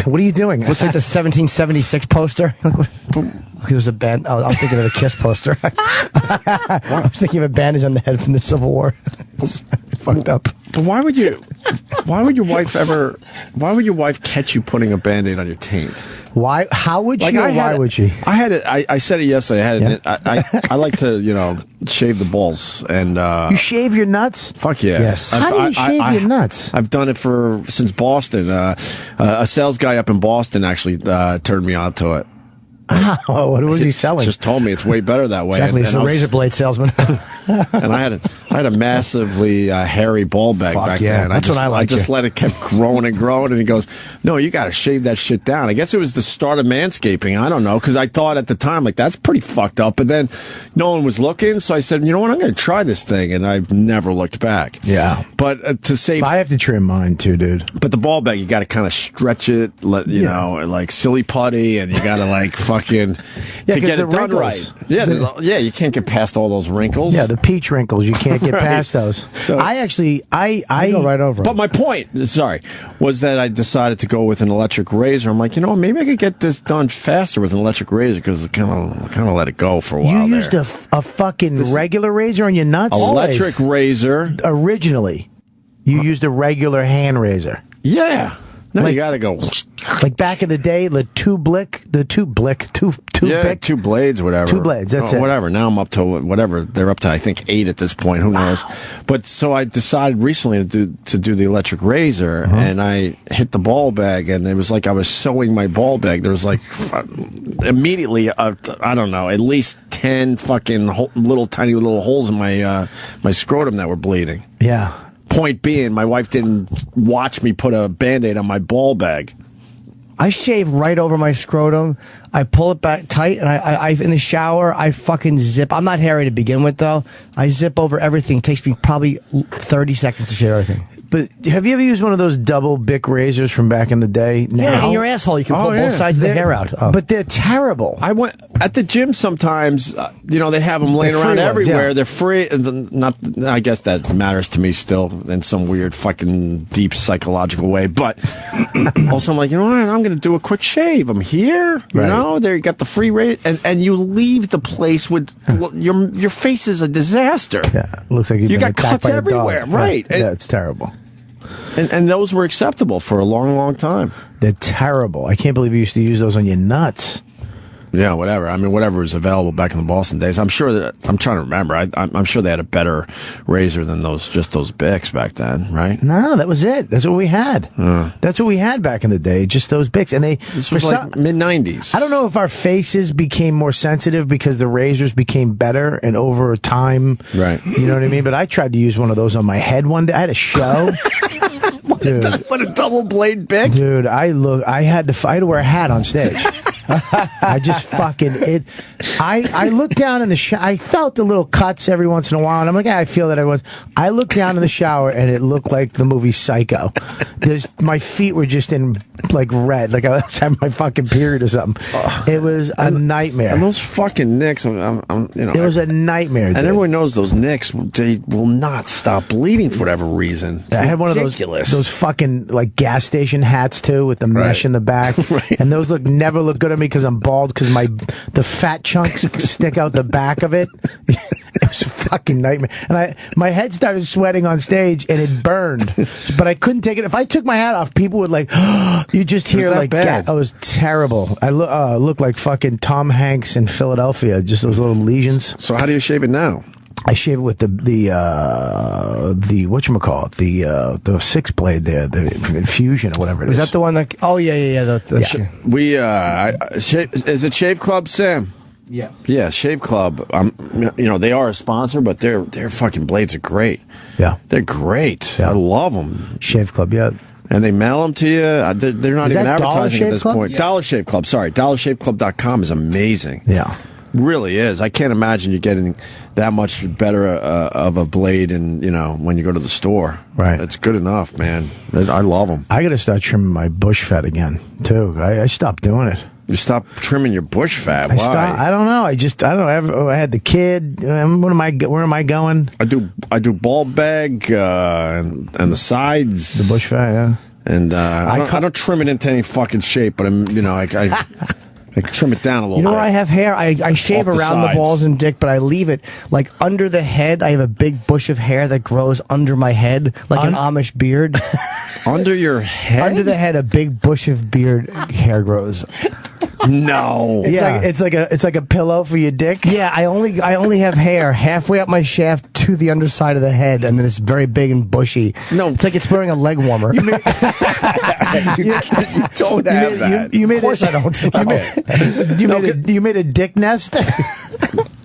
What are you doing? Looks like the 1776 poster. It was a band. Oh, I was thinking of a Kiss poster. I was thinking of a bandage on the head from the Civil War. Fucked up. But why would your wife catch you putting a Band-Aid on your taint? Why? How would she? Or why would she? I had it. I said it yesterday. I like to shave the balls and. You shave your nuts? Fuck yeah! Yes. How do you shave your nuts? I've done it since Boston. A sales guy up in Boston actually turned me on to it. Oh, what was he selling? Just told me it's way better that way. Exactly, it's a razor blade salesman. And I had a massively hairy ball bag back then. That's what I like. I just let it keep growing and growing, and he goes, "No, you got to shave that shit down." I guess it was the start of manscaping. I don't know, because I thought at the time like that's pretty fucked up. But then no one was looking, so I said, "You know what? I'm going to try this thing," and I've never looked back. Yeah, but to save, I have to trim mine too, dude. But the ball bag, you got to kind of stretch it, you know, like silly putty, and you got to like fucking to get it done right. Yeah, you can't get past all those wrinkles. Yeah, the peach wrinkles, you can't get past those. So I go right over. But my point, was that I decided to go with an electric razor. I'm like, maybe I could get this done faster with an electric razor because I kind of let it go for a while. You used a fucking regular razor on your nuts? Electric razor. Originally, you used a regular hand razor. Yeah. No, you got to go. Like back in the day, two blades, whatever. 2 blades, that's it. Whatever. Now I'm up to whatever. They're up to, I think, 8 at this point. Who knows? But so I decided recently to do the electric razor, and I hit the ball bag, and it was like I was sewing my ball bag. There was like immediately, I don't know, at least 10 fucking tiny little holes in my scrotum that were bleeding. Yeah. Point being, my wife didn't watch me put a Band-Aid on my ball bag. I shave right over my scrotum. I pull it back tight, and I in the shower, I fucking zip. I'm not hairy to begin with, though. I zip over everything. It takes me probably 30 seconds to shave everything. But have you ever used one of those double Bic razors from back in the day? Yeah, in your asshole. You can pull both sides of the hair out. Oh. But they're terrible. I went at the gym sometimes. They have them laying around everywhere. They're free. Not. I guess that matters to me still in some weird fucking deep psychological way. But also, I'm like, you know what? I'm going to do a quick shave. I'm here. You know, there you got the free rate, and you leave the place with your face is a disaster. Yeah, it looks like you got cuts everywhere. Right. Yeah, it's terrible. And those were acceptable for a long, long time. They're terrible. I can't believe you used to use those on your nuts. Yeah, whatever. I mean, whatever was available back in the Boston days. I'm sure that I'm trying to remember. I'm sure they had a better razor than those Bics back then, right? No, that was it. That's what we had. That's what we had back in the day. Just those Bics, and this was like mid-90s. I don't know if our faces became more sensitive because the razors became better, and over time, right? You know what I mean? But I tried to use one of those on my head one day. I had a show. Dude, what a double blade Bic, dude! I had to wear a hat on stage. I just fucking I looked down in the shower. I felt the little cuts every once in a while, and I'm like, I feel that every once. I looked down in the shower, and it looked like the movie Psycho. My feet were just in like red, like I was having my fucking period or something. It was a nightmare. And those fucking nicks, it was a nightmare. And everyone knows those nicks, they will not stop bleeding for whatever reason. I had one of those fucking like gas station hats too, with the mesh in the back, and those never look good on me because I'm bald, because the fat chunks stick out the back of it. It was a fucking nightmare, and my head started sweating on stage, and it burned, but I couldn't take it. If I took my hat off, people would you just hear like bad. It was terrible. I look like fucking Tom Hanks in Philadelphia, just those little lesions. So how do you shave it now? I shave it with the whatchamacallit, the 6 blade there, the Infusion or whatever it is. Is that the one that? Oh yeah. We is it Shave Club, Sam? Yeah. Yeah, Shave Club. They are a sponsor, but their fucking blades are great. Yeah, they're great. Yeah. I love them. Shave Club, yeah. And they mail them to you. They're not even advertising at this point. Yeah. Dollar Shave Club. Sorry, DollarShaveClub.com is amazing. Yeah. Really is. I can't imagine you getting that much better of a blade, and when you go to the store. Right, it's good enough, man. I love them. I got to start trimming my bush fat again too. I stopped doing it. You stopped trimming your bush fat. Why? I don't know. I don't know. I had the kid. Where am I going? I do ball bag and the sides. The bush fat, yeah. And I don't trim it into any fucking shape, but I trim it down a little bit. You know where I have hair? I shave around the balls and dick, but I leave it like under the head. I have a big bush of hair that grows under my head, like an Amish beard. Under your head? Under the head, a big bush of beard hair grows. No. It's like a pillow for your dick. Yeah, I only have hair halfway up my shaft to the underside of the head, and then it's very big and bushy. No, it's like it's wearing a leg warmer. You don't have that. Of course I don't. You made a dick nest.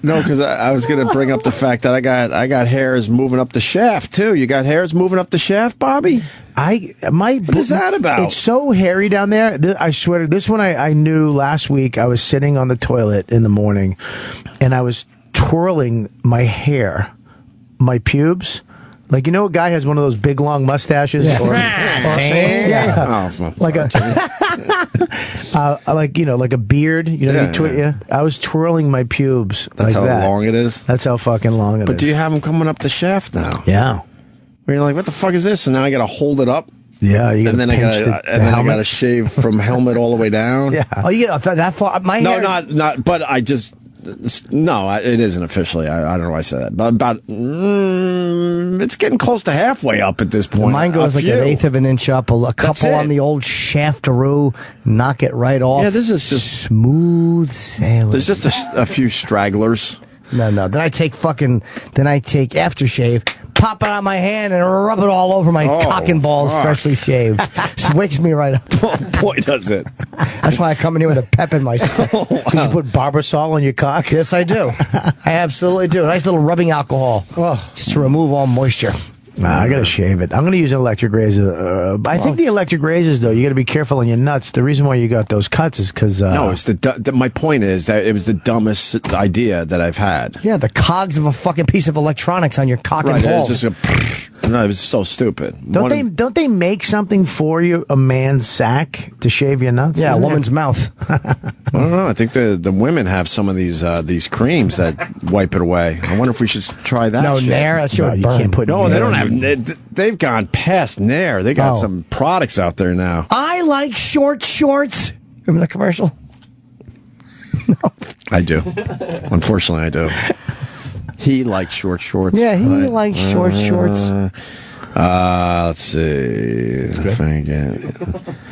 No, because I was going to bring up the fact that I got hairs moving up the shaft too. You got hairs moving up the shaft, Bobby? What is that about? It's so hairy down there. I swear, this one I knew last week. I was sitting on the toilet in the morning, and I was twirling my hair, my pubes. Like, you know, a guy has one of those big long mustaches, like a beard. You know, I was twirling my pubes. That's like how long it is. That's how fucking long it is. But do you have them coming up the shaft now? Yeah. Where you're like, what the fuck is this? And now I got to hold it up. Yeah, you and then I got to shave from helmet all the way down. Yeah. Oh, you get that far? My hair. No, not. But I just. No, it isn't officially. I don't know why I said that. But about it's getting close to halfway up at this point. Mine goes like an eighth of an inch up. A couple on the old shaftaroo, knock it right off. Yeah, this is just smooth sailing. There's just a few stragglers. No. Then I take aftershave, pop it on my hand, and rub it all over my cock and balls, freshly shaved. It wakes me right up. Oh, boy, does it. That's why I come in here with a pep in my step. You put Barbasol on your cock? Yes, I do. I absolutely do. A nice little rubbing alcohol, just to remove all moisture. Nah, I gotta shave it. I'm gonna use an electric razor. I think the electric razors, though, you gotta be careful on your nuts. The reason why you got those cuts is because no, it's my point is that it was the dumbest idea that I've had. Yeah, the cogs of a fucking piece of electronics on your cock and balls. It's just no, it was so stupid. Don't they make something for you, a man's sack, to shave your nuts? Yeah, a woman's mouth. I don't know. I think the women have some of these creams that wipe it away. I wonder if we should try that. No, Nair. That's your you can't put. No, they don't have. They've gone past Nair. They got some products out there now. I like short shorts. Remember the commercial? No. I do. Unfortunately, I do. He likes short shorts. Yeah, he likes short shorts. Let's see. If I get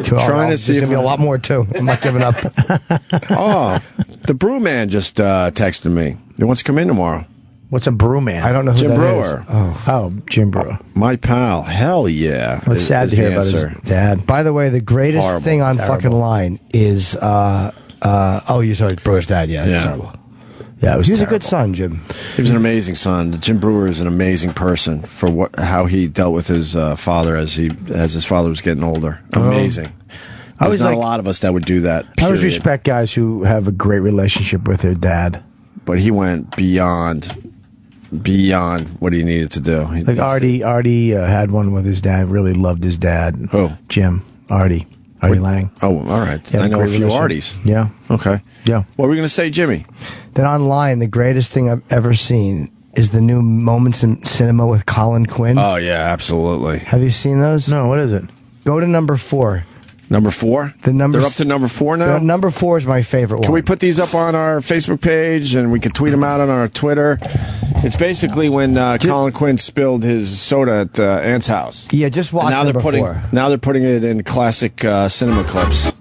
trying to see if there'll be a lot more too. I'm not giving up. The Brew Man just texted me. He wants to come in tomorrow. What's a Brew Man? I don't know who Jim that Brewer. is. Oh, Jim Brewer. My pal. Hell yeah. What's sad to hear about his dad? By the way, the greatest thing on fucking line is you sorry, Brewer's dad. Yeah, it's terrible. Yeah, he was a good son, Jim. He was an amazing son. Jim Brewer is an amazing person for how he dealt with his father as his father was getting older. Amazing. There's not a lot of us that would do that. Period. I always respect guys who have a great relationship with their dad. But he went beyond what he needed to do. Like Artie had one with his dad. Really loved his dad. Who? Jim. Artie Lang. Oh, all right. I know a few Arties. Yeah. Okay. Yeah. What were we going to say, Jimmy? That online, the greatest thing I've ever seen is the new Moments in Cinema with Colin Quinn. Oh, yeah, absolutely. Have you seen those? No, what is it? Go to number 4. Number 4? They're up to number 4 now? Number 4 is my favorite one. Can we put these up on our Facebook page and we can tweet them out on our Twitter? It's basically when Colin Quinn spilled his soda at Ant's house. Yeah, just watch now number 4. Now they're putting it in classic cinema clips.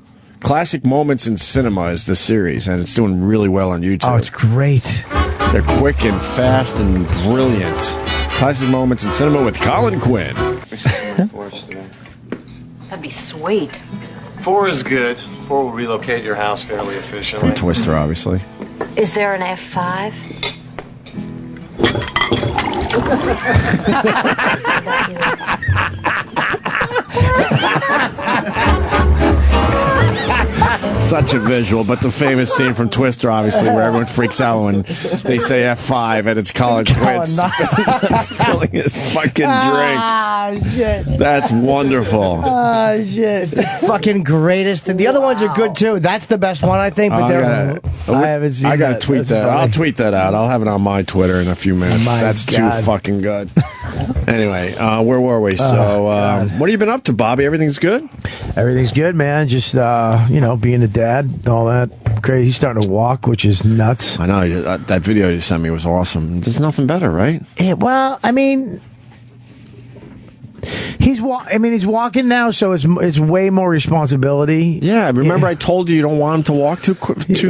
Classic Moments in Cinema is the series, and it's doing really well on YouTube. Oh, it's great. They're quick and fast and brilliant. Classic Moments in Cinema with Colin Quinn. That'd be sweet. 4 is good. 4 will relocate your house fairly efficiently. From Twister, obviously. Is there an F5? Such a visual, but the famous scene from Twister, obviously, where everyone freaks out when they say F5 and it's Colin Quinn spilling his fucking drink. Ah, shit. That's wonderful. Oh, shit. Fucking greatest. The other ones are good, too. That's the best one, I think. But I haven't seen I got to that. tweet that. I'll tweet that out. I'll have it on my Twitter in a few minutes. That's too fucking good. Anyway, where were we? So, what have you been up to, Bobby? Everything's good? Everything's good, man. Just, being a dad, all that. Great. He's starting to walk, which is nuts. I know. That video you sent me was awesome. There's nothing better, right? Yeah, well, I mean... He's walking now, so it's way more responsibility. Yeah, remember I told you don't want him to walk too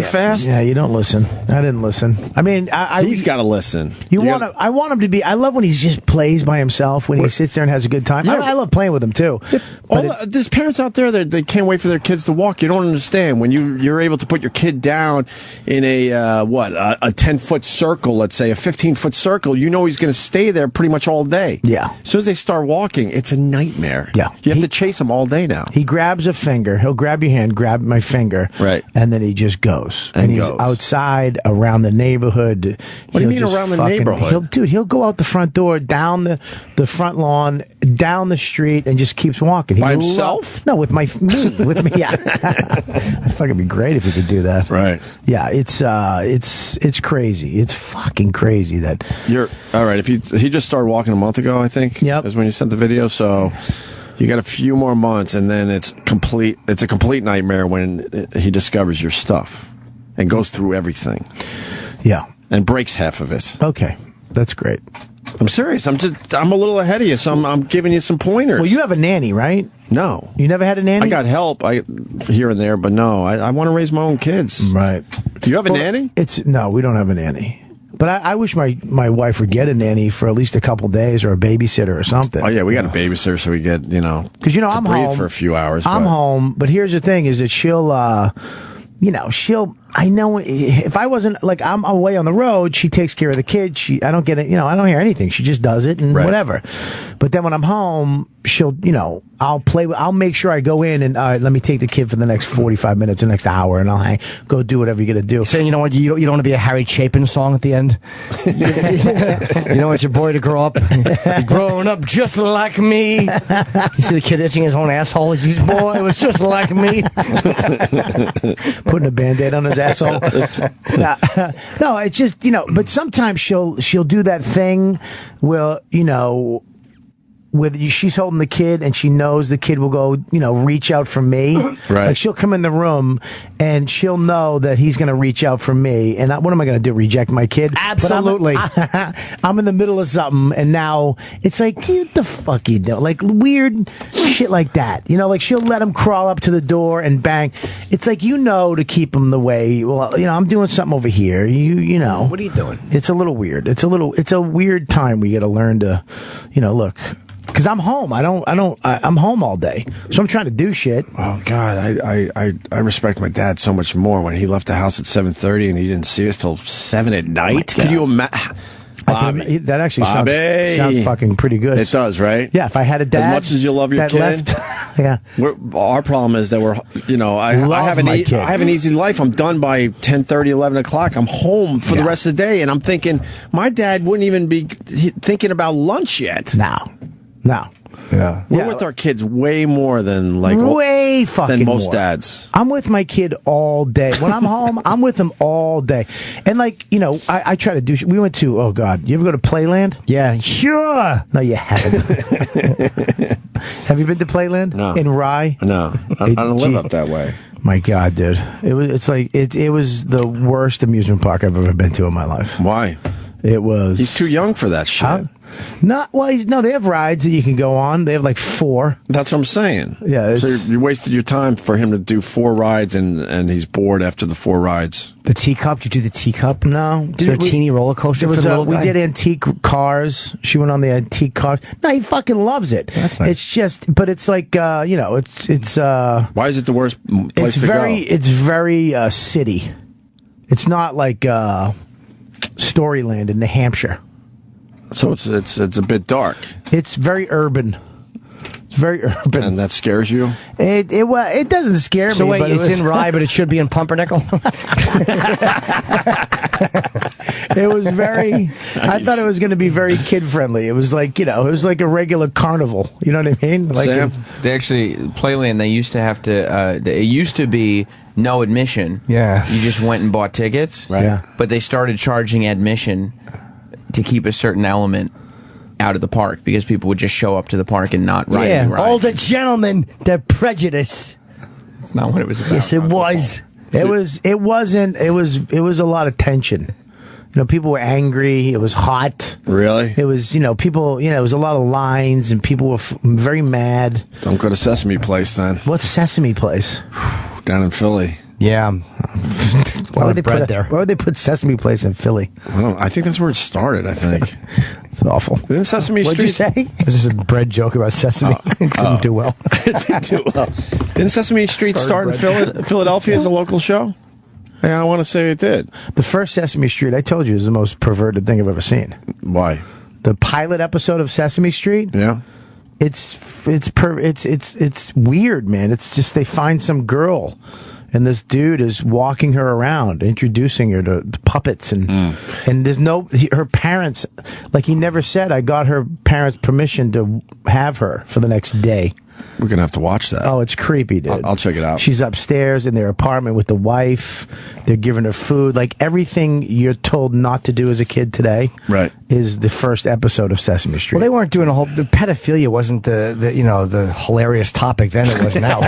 fast? Yeah, you don't listen. I didn't listen. I mean, he's got to listen. I want him to be. I love when he just plays by himself, when he sits there and has a good time. Yeah. I love playing with him too. There's parents out there that they can't wait for their kids to walk. You don't understand when you're able to put your kid down in a 10-foot circle, let's say a 15-foot circle. You know he's going to stay there pretty much all day. Yeah. As soon as they start walking, it's a nightmare. Yeah. You have to chase him all day now. He grabs a finger. He'll grab your hand, grab my finger. Right. And then he just goes. And he's outside, around the neighborhood. What do you mean around the neighborhood? He'll go out the front door, down the front lawn, down the street, and just keeps walking. By himself? No, with me. Yeah. I thought it'd be great if he could do that. Right. Yeah, it's crazy. It's fucking crazy that you're all right. If he just started walking a month ago, I think. Yep. Is when you sent the video. So you got a few more months, and then it's complete. It's a complete nightmare when he discovers your stuff and goes through everything. Yeah. And breaks half of it. Okay, that's great. I'm serious. I'm a little ahead of you, so I'm giving you some pointers. Well, you have a nanny, right? No. You never had a nanny? I got help here and there, but no. I want to raise my own kids. Right. Do you have a nanny? No, we don't have a nanny. But I wish my wife would get a nanny for at least a couple days, or a babysitter or something. Oh yeah, we got a babysitter, so we get because I'm breathe home for a few hours. I'm home, but here's the thing: is that she'll. I know if I wasn't I'm away on the road, she takes care of the kids. I don't get it. I don't hear anything. She just does it and whatever. But then when I'm home, she'll, I'll make sure I go in and let me take the kid for the next 45 minutes, the next hour, and I'll go do whatever you're gonna do. Saying, you know what, you don't want to be a Harry Chapin song at the end. You don't want your boy to grow up, growing up just like me. You see the kid itching his own asshole. He's boy, it was just like me. Putting a Band-Aid on his asshole. No, it's just but sometimes she'll do that thing where she's holding the kid and she knows the kid will go reach out for me. Right. Like she'll come in the room and she'll know that he's going to reach out for me, and what am I going to do, reject my kid? Absolutely. I'm in the middle of something, and now it's like, what the fuck you doing? Like weird shit like that. Like she'll let him crawl up to the door and bang. It's like, to keep him the way. Well, I'm doing something over here. What are you doing? It's a little weird. It's a weird time. We got to learn to, look. Because I'm home. I'm home all day. So I'm trying to do shit. Oh, God. I respect my dad so much more when he left the house at 7:30 and he didn't see us till 7 at night. Can you imagine? Bobby. That actually sounds fucking pretty good. It does, right? Yeah, if I had a dad. As much as you love your kid. Yeah. Our problem is that I have an easy life. I'm done by 10:30, 11 o'clock. I'm home for the rest of the day. And I'm thinking, my dad wouldn't even be thinking about lunch yet. No. Yeah. We're with our kids way more than way fucking than most more. dads. I'm with my kid all day. When I'm home, I'm with him all day. And I try to do we went to, oh God, you ever go to Playland? Yeah. Sure. No, you haven't. Have you been to Playland? No. In Rye? No. I don't live up that way. My God, dude. It was the worst amusement park I've ever been to in my life. Why? It was. He's too young for that shit. They have rides that you can go on. They have 4. That's what I'm saying. Yeah. So you wasted your time for him to do 4 rides, and he's bored after the 4 rides. The teacup? Did you do the teacup? No. Is there a teeny roller coaster for the little guy? We did antique cars. She went on the antique cars. No, he fucking loves it. That's nice. It's just, but it's like, it's. Why is it the worst place to go? It's very city. It's not like Storyland in New Hampshire. So it's a bit dark. It's very urban. It's very urban. And that scares you? It doesn't scare me. So wait, but it's in Rye, but it should be in Pumpernickel? It was very. Nice. I thought it was going to be very kid friendly. It was like it was like a regular carnival. You know what I mean? Like Sam? They actually Playland. They used to have to. It used to be no admission. Yeah. You just went and bought tickets. Right. Yeah. But they started charging admission to keep a certain element out of the park because people would just show up to the park and not ride any rides. All the gentlemen, they're prejudiced. That's not what it was about. Yes, it was. It wasn't. It was a lot of tension. People were angry. It was hot. Really? It was, people, it was a lot of lines and people were very mad. Don't go to Sesame Place then. What's Sesame Place? Down in Philly. Yeah. Why would they put Sesame Place in Philly? I think that's where it started, I think. It's awful. Didn't Sesame What'd Street... you say? This is a bread joke about Sesame. It didn't do well. Didn't Sesame Street start in Philadelphia as a local show? Yeah, I want to say it did. The first Sesame Street, I told you, is the most perverted thing I've ever seen. Why? The pilot episode of Sesame Street. Yeah. It's weird, man. It's just they find some girl, and this dude is walking her around, introducing her to puppets, and there's her parents, like he never said, I got her parents' permission to have her for the next day. We're going to have to watch that. Oh, it's creepy, dude. I'll check it out. She's upstairs in their apartment with the wife. They're giving her food. Like everything you're told not to do as a kid today is the first episode of Sesame Street. Well, they weren't doing the pedophilia wasn't the hilarious topic then. It was now.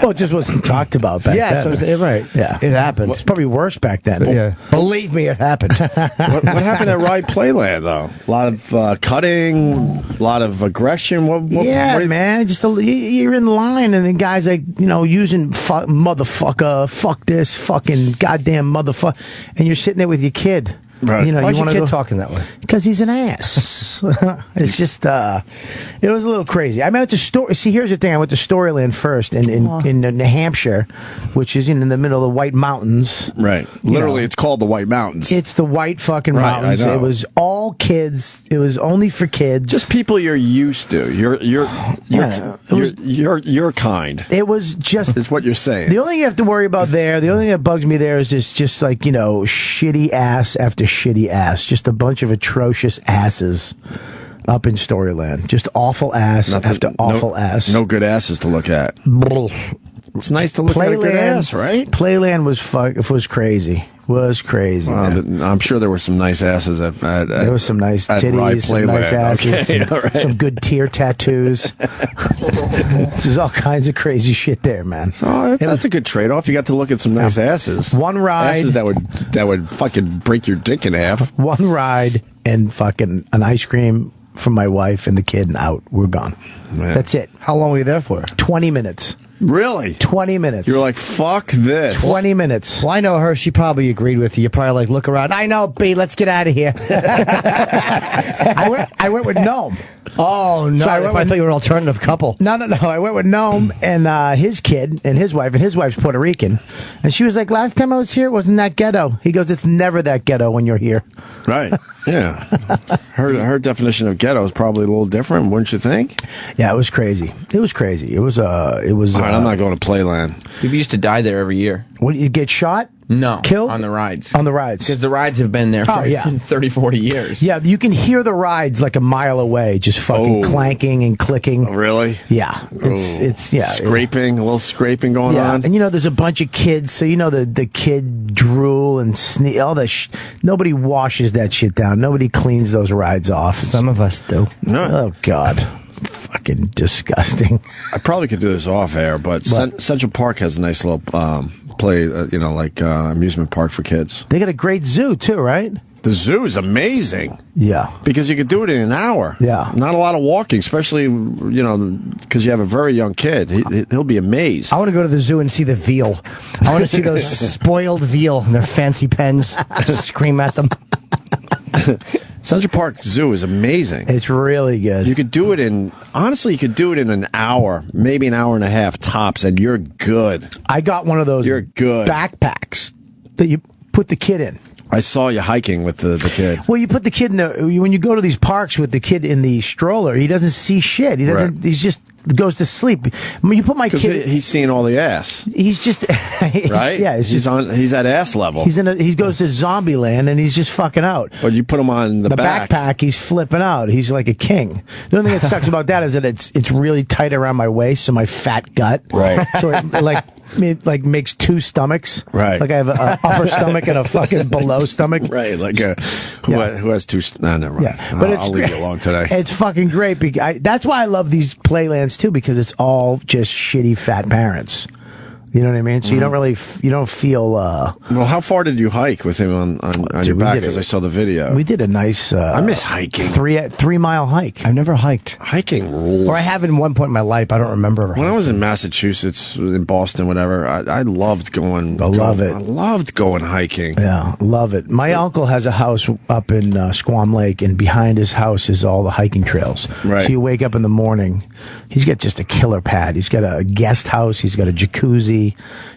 Well, it just wasn't talked about back then. So right. Yeah, it happened. It's probably worse back then. Yeah. Believe me, it happened. What happened at Rye Playland, though? A lot of cutting, a lot of aggression. What man. Just you're in line, and the guy's like, using motherfucker, fuck this, fucking goddamn motherfucker, and you're sitting there with your kid. Right. Why's your kid talking that way? Because he's an ass. It's just, it was a little crazy. I went to see, here's the thing. I went to Storyland first in New Hampshire, which is in the middle of the White Mountains. Right. Literally, it's called the White Mountains. It's the White fucking Mountains. I know. It was all kids. It was only for kids. Just people you're used to. Your kind. It was just. Is what you're saying. The only thing you have to worry about there, the only thing that bugs me there is just like, shitty ass after shitty ass. Just a bunch of atrocious asses up in Storyland. Just awful ass after awful ass. No good asses to look at. It's nice to look at a good ass, right? Playland was crazy. I'm sure there were some nice asses at there was some nice titties, some nice asses, some good tear tattoos. There's all kinds of crazy shit there, man. So that's a good trade-off. You got to look at some nice asses. One ride, asses that would fucking break your dick in half. One ride and fucking an ice cream for my wife and the kid, and out. We're gone. Man. That's it. How long were you there for? 20 minutes. Really? 20 minutes. You're like, fuck this. 20 minutes. Well, I know her. She probably agreed with you. You probably like, look around. I know, B, let's get out of here. I went with Gnome. Oh, no. So I thought you were an alternative couple. No. I went with Gnome and his kid and his wife's Puerto Rican. And she was like, last time I was here, it wasn't that ghetto. He goes, it's never that ghetto when you're here. Right. Yeah. Her definition of ghetto is probably a little different, wouldn't you think? Yeah, it was crazy. It was crazy. It was All right, I'm not going to Playland. People used to die there every year. What, you get shot? No. Killed? On the rides. On the rides. Because the rides have been there for 30, 40 years. Yeah, you can hear the rides like a mile away, just fucking clanking and clicking. Really? Yeah. It's scraping, a little scraping going on. And there's a bunch of kids, so the kid drool and sneeze, all the nobody washes that shit down. Nobody cleans those rides off. Some of us do. No. Oh, God. Fucking disgusting. I probably could do this off air, but Central Park has a nice little amusement park for kids. They got a great zoo too, right? The zoo is amazing. Yeah. Because you could do it in an hour. Yeah. Not a lot of walking, especially, because you have a very young kid. He'll be amazed. I want to go to the zoo and see the veal. I want to see those spoiled veal in their fancy pens. Scream at them. Central Park Zoo is amazing. It's really good. You could do it in an hour, maybe an hour and a half tops, and you're good. I got one of those You're good. backpacks that you put the kid in. I saw you hiking with the kid. Well, you put the kid in when you go to these parks with the kid in the stroller, he doesn't see shit. He doesn't. Right. He's just goes to sleep. I mean, you put my kid. He's seeing all the ass. He's just right. Yeah, he's at ass level. He goes to zombie land and he's just fucking out. But you put him on the backpack. He's flipping out. He's like a king. The only thing that sucks about that is that it's really tight around my waist, so my fat gut. Right. So it makes two stomachs. Right. Like I have an upper stomach and a fucking below stomach. Right. Like who has two? Nah, never mind. Yeah. But I'll leave you alone today. It's fucking great. That's why I love these playlands too, because it's all just shitty fat parents. You know what I mean? So you don't really, you don't feel. Well, how far did you hike with him on your back? Because I saw the video. We did a nice. I miss hiking. 3 mile hike. I've never hiked. Hiking rules. Or I have in one point in my life. I don't remember. When I was in Massachusetts, in Boston, whatever, I loved going. I loved going hiking. Yeah, love it. My uncle has a house up in Squam Lake, and behind his house is all the hiking trails. Right. So you wake up in the morning. He's got just a killer pad. He's got a guest house. He's got a jacuzzi.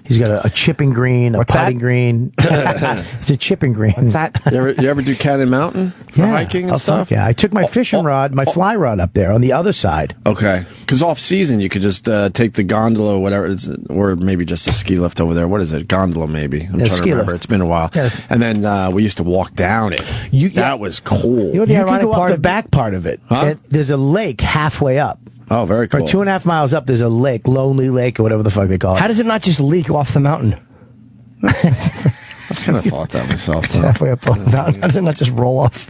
He's got a chipping green, putting green. It's a chipping green. What's that? You ever do Cannon Mountain for hiking and stuff? Yeah, I took my fishing rod, my fly rod up there on the other side. Okay, because off season you could just take the gondola, or whatever, or maybe just a ski lift over there. What is it? Gondola, maybe. I'm trying to remember. It's been a while. Yes. And then we used to walk down it. That was cool. You know the ironic part, the back part of it. Huh? There's a lake halfway up. Oh, very cool. Or 2.5 miles up, there's a lake, Lonely Lake, or whatever the fuck they call it. How does it not just leak off the mountain? I kind of thought that myself. It's halfway up on the mountain. How does it not just roll off?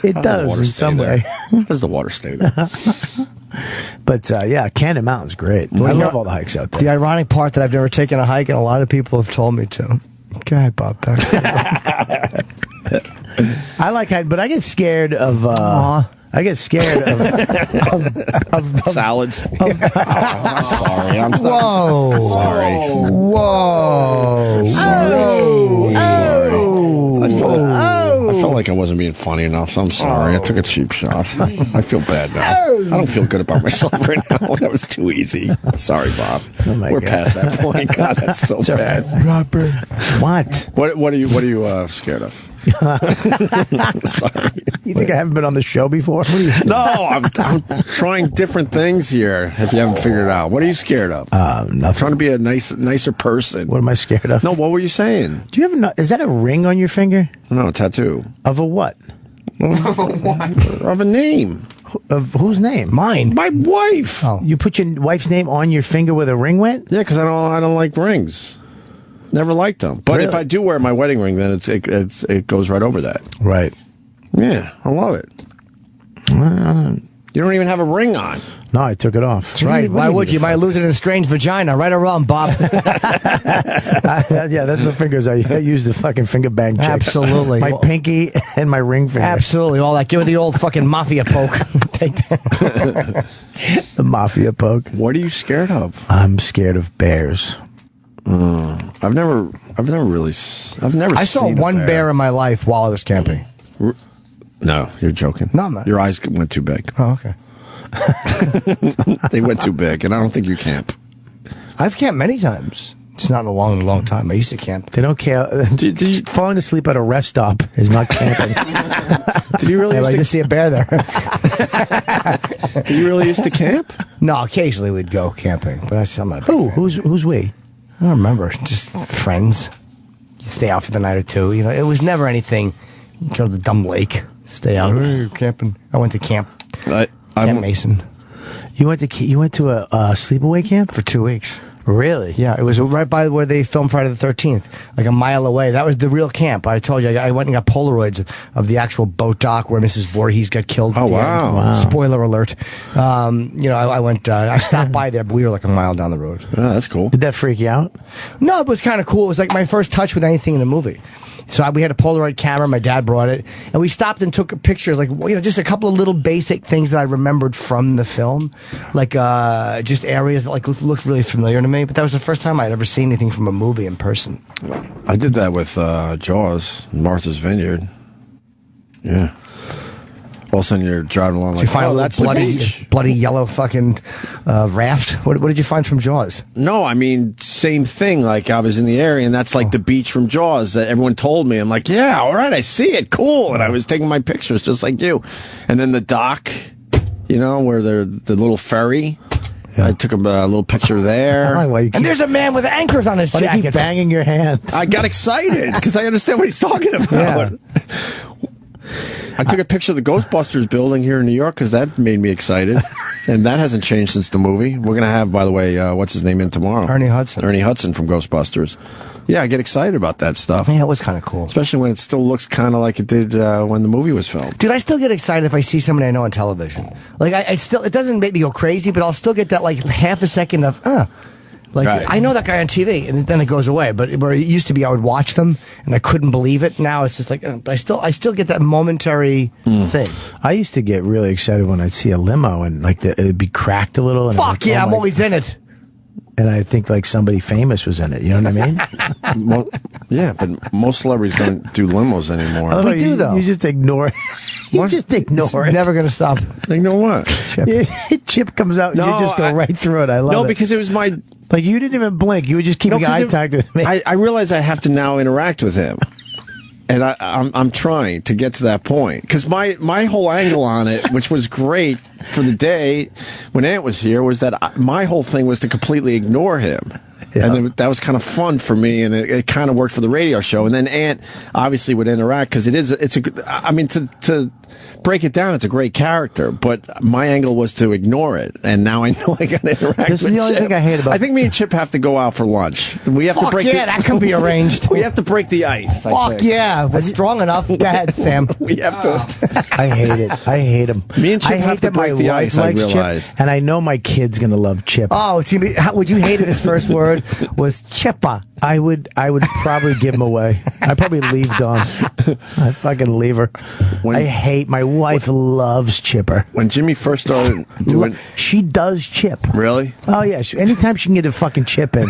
It does in some way. How does the water stay there? But yeah, Cannon Mountain's great. I love all the hikes out there. The ironic part that I've never taken a hike, and a lot of people have told me to. Go ahead, Bob. I like hiking, but I get scared of. I get scared of salads. I'm sorry. Whoa. Sorry. Whoa. Sorry. I felt like I wasn't being funny enough, so I'm sorry. I took a cheap shot. I feel bad now. I don't feel good about myself right now. That was too easy. Sorry, Bob. We're past that point. God, that's so bad. Robert. What are you scared of? Sorry. You think I haven't been on the show before? No, I'm trying different things here. If you haven't figured it out, what are you scared of? Nothing. I'm trying to be a nicer person. What am I scared of? No, what were you saying? Do you have is that a ring on your finger? No, a tattoo. Of a what? Of a name. Of whose name? Mine. My wife. Oh. You put your wife's name on your finger where the ring went? Yeah, because I don't like rings. Never liked them. But if I do wear my wedding ring, then it goes right over that. Right. Yeah, I love it. You don't even have a ring on. No, I took it off. That's right. Why would you? You might lose it in a strange vagina. Right or wrong, Bob? Yeah, that's the fingers I use to fucking finger bang chicks. Absolutely. My pinky and my ring finger. Absolutely. All that. Give it the old fucking mafia poke. Take that. The mafia poke. What are you scared of? I'm scared of bears. I've never really. I saw one bear in my life while I was camping. No, you're joking. No, I'm not. Your eyes went too big. Oh, okay. They went too big, and I don't think you camp. I've camped many times. It's not in a long time. I used to camp. They don't care. Falling asleep at a rest stop is not camping. Did you really? I did see a bear there. Did you really used to camp? No, occasionally we'd go camping, but I'm not. A big fan. Who's we? I don't remember. Just friends. You stay out for the night or two. You know, it was never anything. You go to the dumb lake. Stay out camping. I went to Camp Mason. You went to a sleepaway camp for 2 weeks. Really? Yeah, it was right by where they filmed Friday the 13th, like a mile away. That was the real camp. I told you, I went and got Polaroids of the actual boat dock where Mrs. Voorhees got killed. Oh, wow. Spoiler alert. I went, I stopped by there, but we were like a mile down the road. Oh, that's cool. Did that freak you out? No, it was kind of cool. It was like my first touch with anything in a movie. So we had a Polaroid camera. My dad brought it, and we stopped and took pictures. Like just a couple of little basic things that I remembered from the film, like just areas that looked really familiar to me. But that was the first time I'd ever seen anything from a movie in person. I did that with Jaws, Martha's Vineyard. Yeah. All of a sudden you're driving along like, that's bloody yellow fucking raft. What did you find from Jaws? No, I mean same thing. Like I was in the area, and that's like the beach from Jaws that everyone told me. I'm like, yeah, all right, I see it, cool. And I was taking my pictures just like you. And then the dock, you know, where the little ferry. Yeah. I took a little picture there. And there's a man with anchors on his jacket. Why do you keep banging your hand? I got excited because I understand what he's talking about. Yeah. I took a picture of the Ghostbusters building here in New York because that made me excited. And that hasn't changed since the movie. We're going to have, by the way, what's his name in tomorrow? Ernie Hudson. Ernie Hudson from Ghostbusters. Yeah, I get excited about that stuff. Yeah, it was kind of cool. Especially when it still looks kind of like it did when the movie was filmed. Dude, I still get excited if I see somebody I know on television. Like, I still, it doesn't make me go crazy, but I'll still get that, like, half a second of, Like, right. I know that guy on TV, and then it goes away. But where it used to be, I would watch them, and I couldn't believe it. Now it's just like, but I still get that momentary thing. I used to get really excited when I'd see a limo, and like it'd be cracked a little. And Fuck yeah, I'm always in it. And I think like somebody famous was in it. You know what I mean? Well, yeah, but most celebrities don't do limos anymore. We do though. You just ignore it. You just ignore it. Never going to stop. Ignore what? Chip comes out and you just go right through it. I love it. No, because it was my... Like, you didn't even blink. You were just keeping eye contact with me. I realize I have to now interact with him. And I'm trying to get to that point. Because my whole angle on it, which was great for the day when Ant was here, was that my whole thing was to completely ignore him. Yeah. And that was kind of fun for me, and it kind of worked for the radio show. And then Ant obviously would interact because I mean, to break it down, it's a great character, but my angle was to ignore it, and now I know I got to interact with Chip. This is the only thing I hate about it. I think me and Chip have to go out for lunch. We have to break that can be arranged. We have to break the ice. Fuck yeah, if it's strong enough. Go ahead, Sam. We have to. I hate it. I hate him. Me and Chip have to break the ice, I realize. Chip, and I know my kid's going to love Chip. Oh, see, how would you hate it? His first word was Chippa. I would probably give him away. I'd probably leave Dawn. I'd fucking leave her. My wife loves Chipper. When Jimmy first started doing... She does Chip. Really? Oh, yeah. Anytime she can get a fucking Chip in.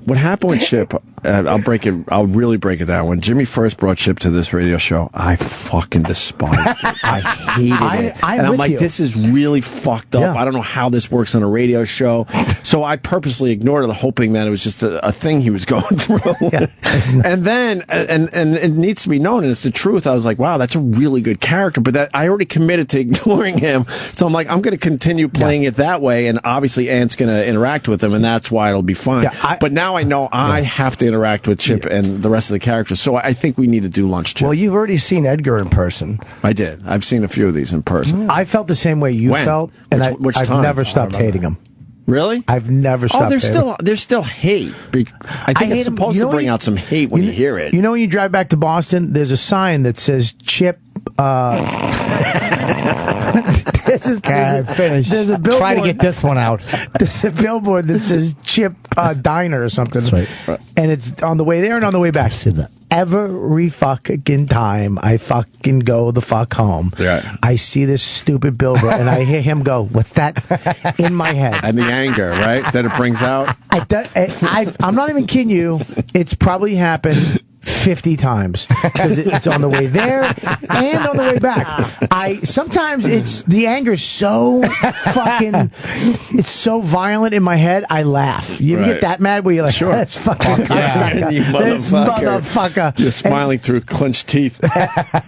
What happened with Chip, I'll really break it down. When Jimmy first brought Chip to this radio show, I fucking despised it. I hated it. I'm like, this is really fucked up. Yeah. I don't know how this works on a radio show. So I purposely ignored it, hoping that it was just a thing he was going through. Yeah. And then, and it needs to be known, and it's the truth, I was like, wow, that's a really good character, but that I already committed to ignoring him. So I'm like, I'm going to continue playing it that way, and obviously Ant's going to interact with him, and that's why it'll be fine. Yeah, but now I know I have to interact with Chip and the rest of the characters, so I think we need to do lunch, Chip. Well, you've already seen Edgar in person. I did. I've seen a few of these in person. I felt the same way you felt, and I've never stopped hating him. Really? I've never stopped. Oh, there's still hate. I think it's supposed to bring out some hate when you hear it. You know, when you drive back to Boston, there's a sign that says Chip. Finish. There's a billboard. Try to get this one out. There's a billboard that says Chip Diner or something. That's right. And it's on the way there and on the way back. See that. Every fucking time I fucking go the fuck home, I see this stupid billboard and I hear him go, "What's that?" in my head. And the anger, right, that it brings out. I'm not even kidding you. It's probably happened 50 times because it's on the way there and on the way back. Sometimes it's the anger's so fucking, it's so violent in my head. I laugh. You ever get that mad where you're like, sure, that's fucking you motherfucker. You're smiling through clenched teeth.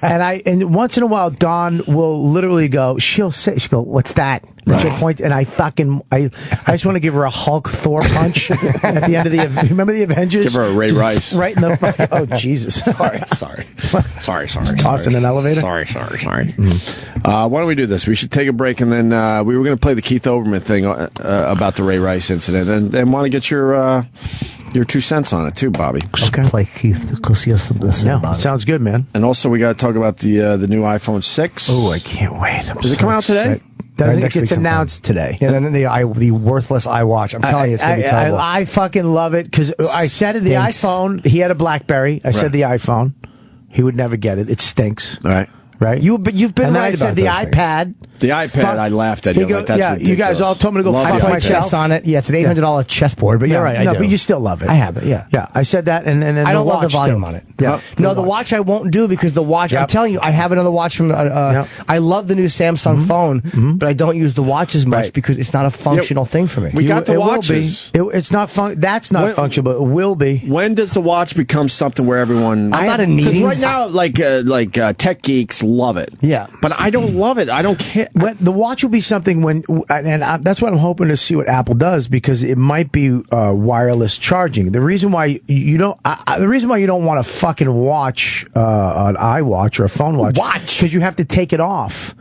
And once in a while, Dawn will literally go. She'll go, "What's that?" Right. She'll point, and I just want to give her a Hulk Thor punch at the end of the. Remember the Avengers? Give her a Ray Rice right in the fucking. Oh Jesus! Sorry. Tossed in an elevator. Sorry. Why don't we do this? We should take a break, and then we were going to play the Keith Olbermann thing about the Ray Rice incident, and want to get your 2 cents on it too, Bobby. Okay. Play Keith because he has something to say about it. Sounds good, man. And also, we got to talk about the new iPhone 6. Oh, I can't wait! Does it come out today? Sick. It gets announced today. Yeah, and then the worthless iWatch. I'm telling you, it's going to be terrible. I fucking love it because I said it. The iPhone. He had a BlackBerry. I said the iPhone. He would never get it. It stinks. All right. right? You've been and then right I said about the those iPad. The iPad, I laughed at you. Like, that's ridiculous. You guys all told me to go Love fuck the iPad. myself chess on it. Yeah, it's an $800 chessboard, but you're right. No, I do. but you still love it. I have it. Yeah. Yeah, I said that, and then I don't love the watch, volume too. on it. Yeah, No, the watch I won't do because the watch. I'm Yep. telling you, I have another watch from. I love the new Samsung phone, but I don't use the watch as much Right. because it's not a functional thing for me. We got the it watches. Will be. It's not That's not functional, but it will be. When does the watch become something where everyone? I'm not in meetings. Because right now, like tech geeks love it. Yeah. but I don't love it. I don't care. The watch will be something that's what I'm hoping to see what Apple does, because it might be wireless charging. The reason why you don't want to fucking watch an iWatch or a phone watch, because you have to take it off.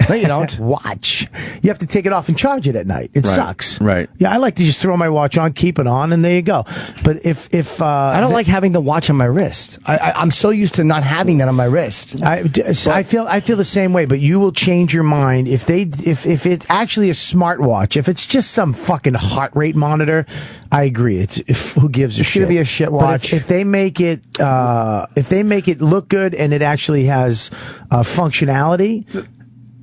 No, you don't. Watch. You have to take it off and charge it at night. It sucks. Right. Yeah, I like to just throw my watch on, keep it on, and there you go. But if I don't like having the watch on my wrist. I'm so used to not having that on my wrist. I feel the same way, but you will change your mind if it's actually a smartwatch. If it's just some fucking heart rate monitor, I agree. Who gives a shit? It's gonna be a shit But watch. if they make it look good and it actually has functionality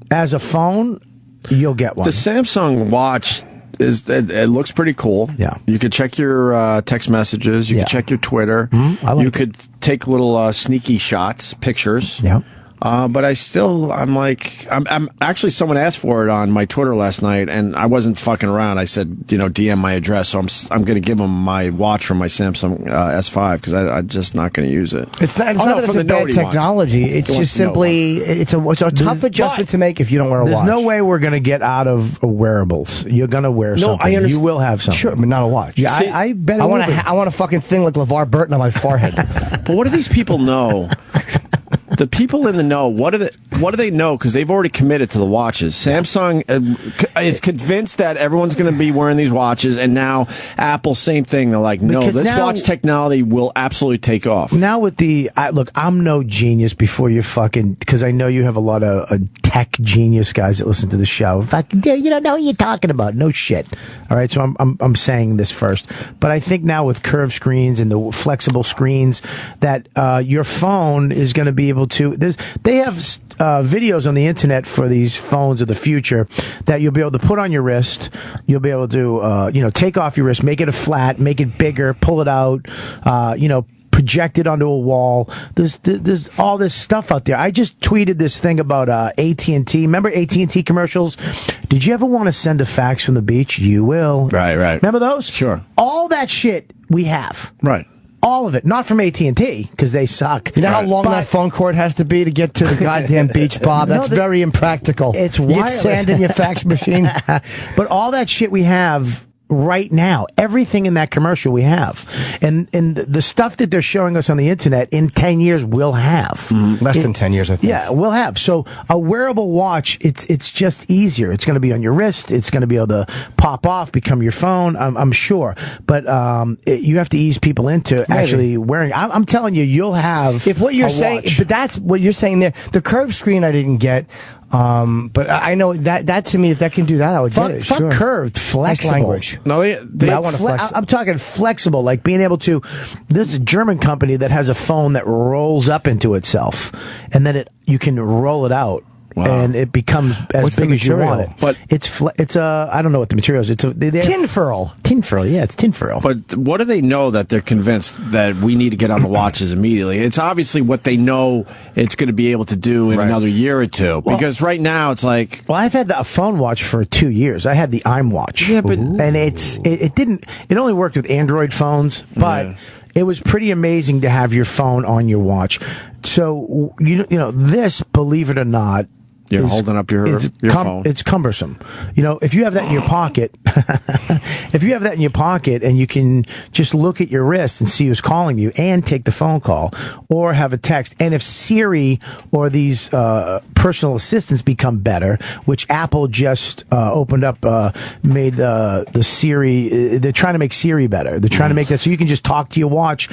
as a phone, you'll get one. The Samsung watch it looks pretty cool. Yeah. You could check your text messages. You could check your Twitter. I like you it. could take little sneaky shots, pictures. Yeah. But I'm actually, someone asked for it on my Twitter last night, and I wasn't fucking around. I said, DM my address, so I'm going to give them my watch from my Samsung S5 because I'm just not going to use it. It's not that it's a bad technology. It's just simply it's a tough adjustment to make if you don't wear a watch. There's no way we're going to get out of wearables. You're going to wear something. I understand. You will have something. Sure, but not a watch. Yeah, I bet. I want a fucking thing like LeVar Burton on my forehead. But what do these people know? The people in the know, what do they know? Because they've already committed to the watches. Samsung is convinced that everyone's going to be wearing these watches, and now Apple, same thing. They're like, no, this watch technology will absolutely take off. Now with look, I'm no genius before you fucking, because I know you have a lot of tech genius guys that listen to the show. Fucking, you don't know what you're talking about. No shit. All right, so I'm saying this first, but I think now with curved screens and the flexible screens, that your phone is going to be able to. They have videos on the internet for these phones of the future that you'll be able to put on your wrist. You'll be able to take off your wrist, make it a flat, make it bigger, pull it out. Project it onto a wall. There's all this stuff out there. I just tweeted this thing about AT&T. Remember AT&T commercials? Did you ever want to send a fax from the beach? You will. Right. Remember those? Sure. All that shit we have. Right. All of it. Not from AT&T, because they suck. You know how long that phone cord has to be to get to the goddamn beach, Bob? That's very impractical. It's you get wireless. sand in your fax machine. But all that shit we have right now, everything in that commercial we have, and the stuff that they're showing us on the internet in 10 years we'll have. Less than 10 years, I think. Yeah, we'll have. So a wearable watch, it's just easier. It's going to be on your wrist. It's going to be able to pop off, become your phone. I'm sure, but you have to ease people into actually wearing. I'm telling you, you'll have. If what you're saying, but that's what you're saying there. The curved screen I didn't get. But I know that to me, if that can do that, I would get it. Fuck curved, flexible. Nice language. No, I want to flex. I'm talking flexible, like being able to. There's a German company that has a phone that rolls up into itself, and then you can roll it out. Wow. And it becomes as big as you want it. But it's I don't know what the material is. It's tinfoil. Tinfoil, yeah, it's tinfoil. But what do they know that they're convinced that we need to get on the watches immediately? It's obviously what they know it's going to be able to do in another year or two. Because right now it's like, well, I've had a phone watch for 2 years. I had the iWatch. Yeah, but and it only worked with Android phones, but it was pretty amazing to have your phone on your watch. So this, believe it or not, you're holding up your phone. It's cumbersome. If you have that in your pocket, and you can just look at your wrist and see who's calling you and take the phone call or have a text. And if Siri or these personal assistants become better, which Apple just opened up, made the Siri, they're trying to make Siri better. They're trying to make that so you can just talk to your watch.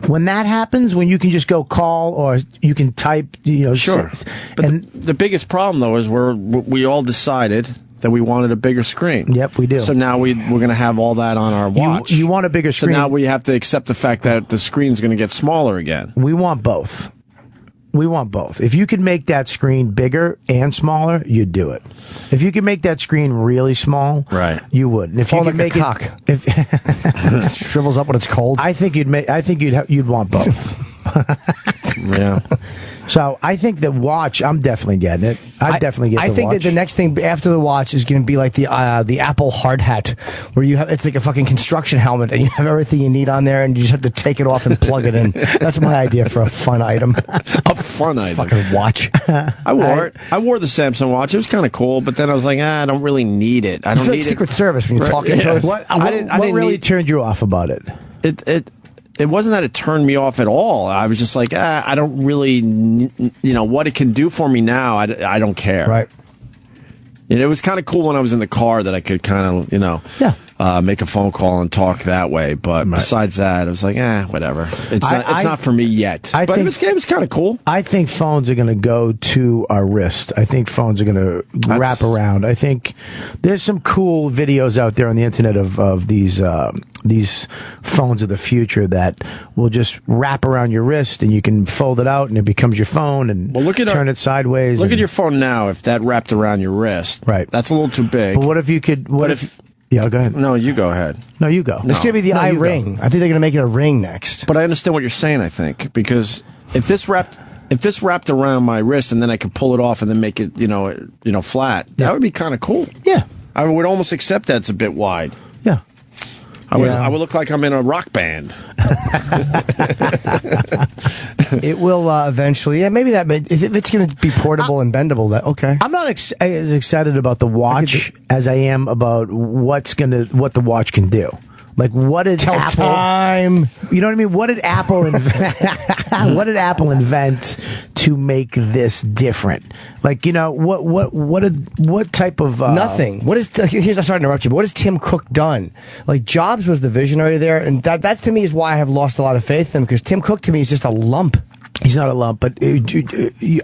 When that happens, when you can just go call or you can type, sure. But the biggest problem though is we all decided that we wanted a bigger screen. Yep, we do. So now we're going to have all that on our watch. You want a bigger screen. So now we have to accept the fact that the screen's going to get smaller again. We want both. We want both. If you could make that screen bigger and smaller, you'd do it. If you could make that screen really small, right, you would. And if you could make a cock, if shrivels up when it's cold, I think you'd want both. Yeah. So I think the watch, I'm definitely getting it. I'd definitely get the watch. I think that the next thing after the watch is going to be like the Apple hard hat, where you have, it's like a fucking construction helmet, and you have everything you need on there, and you just have to take it off and plug it in. That's my idea for a fun item. A fun item. Fucking watch. I wore it. I wore the Samsung watch. It was kind of cool, but then I was like, I don't really need it. I don't need Secret Service when you're talking to it. What really turned you off about it? It wasn't that it turned me off at all. I was just like, I don't really, what it can do for me now, I don't care. Right. It was kind of cool when I was in the car that I could kind of, make a phone call and talk that way. But besides that, I was like, whatever. It's not for me yet. But it was kind of cool. I think phones are going to go to our wrist. I think phones are going to wrap around. I think there's some cool videos out there on the internet of these phones of the future that will just wrap around your wrist, and you can fold it out and it becomes your phone, and turn it sideways. Look at your phone now. If that wrapped around your wrist, right, that's a little too big. But what if you could? What if? Yeah, go ahead. No, you go ahead. No, you go. It's going to be the iRing. I think they're going to make it a ring next. But I understand what you're saying. I think because if this wrapped around my wrist and then I could pull it off and then make it flat, that would be kind of cool. Yeah, I would almost accept that it's a bit wide. Yeah. I would look like I'm in a rock band. It will eventually. Yeah, maybe that. But if it's going to be portable and bendable, that okay. I'm not as excited about the watch as I am about what the watch can do. Like, what did Apple? Time. You know what I mean? What did Apple invent? What did Apple invent to make this different? Like, what type of nothing? What is? Here's, I'm sorry to interrupt you, but what has Tim Cook done? Like, Jobs was the visionary there, and that to me is why I have lost a lot of faith in him, because Tim Cook to me is just a lump. He's not a lump, but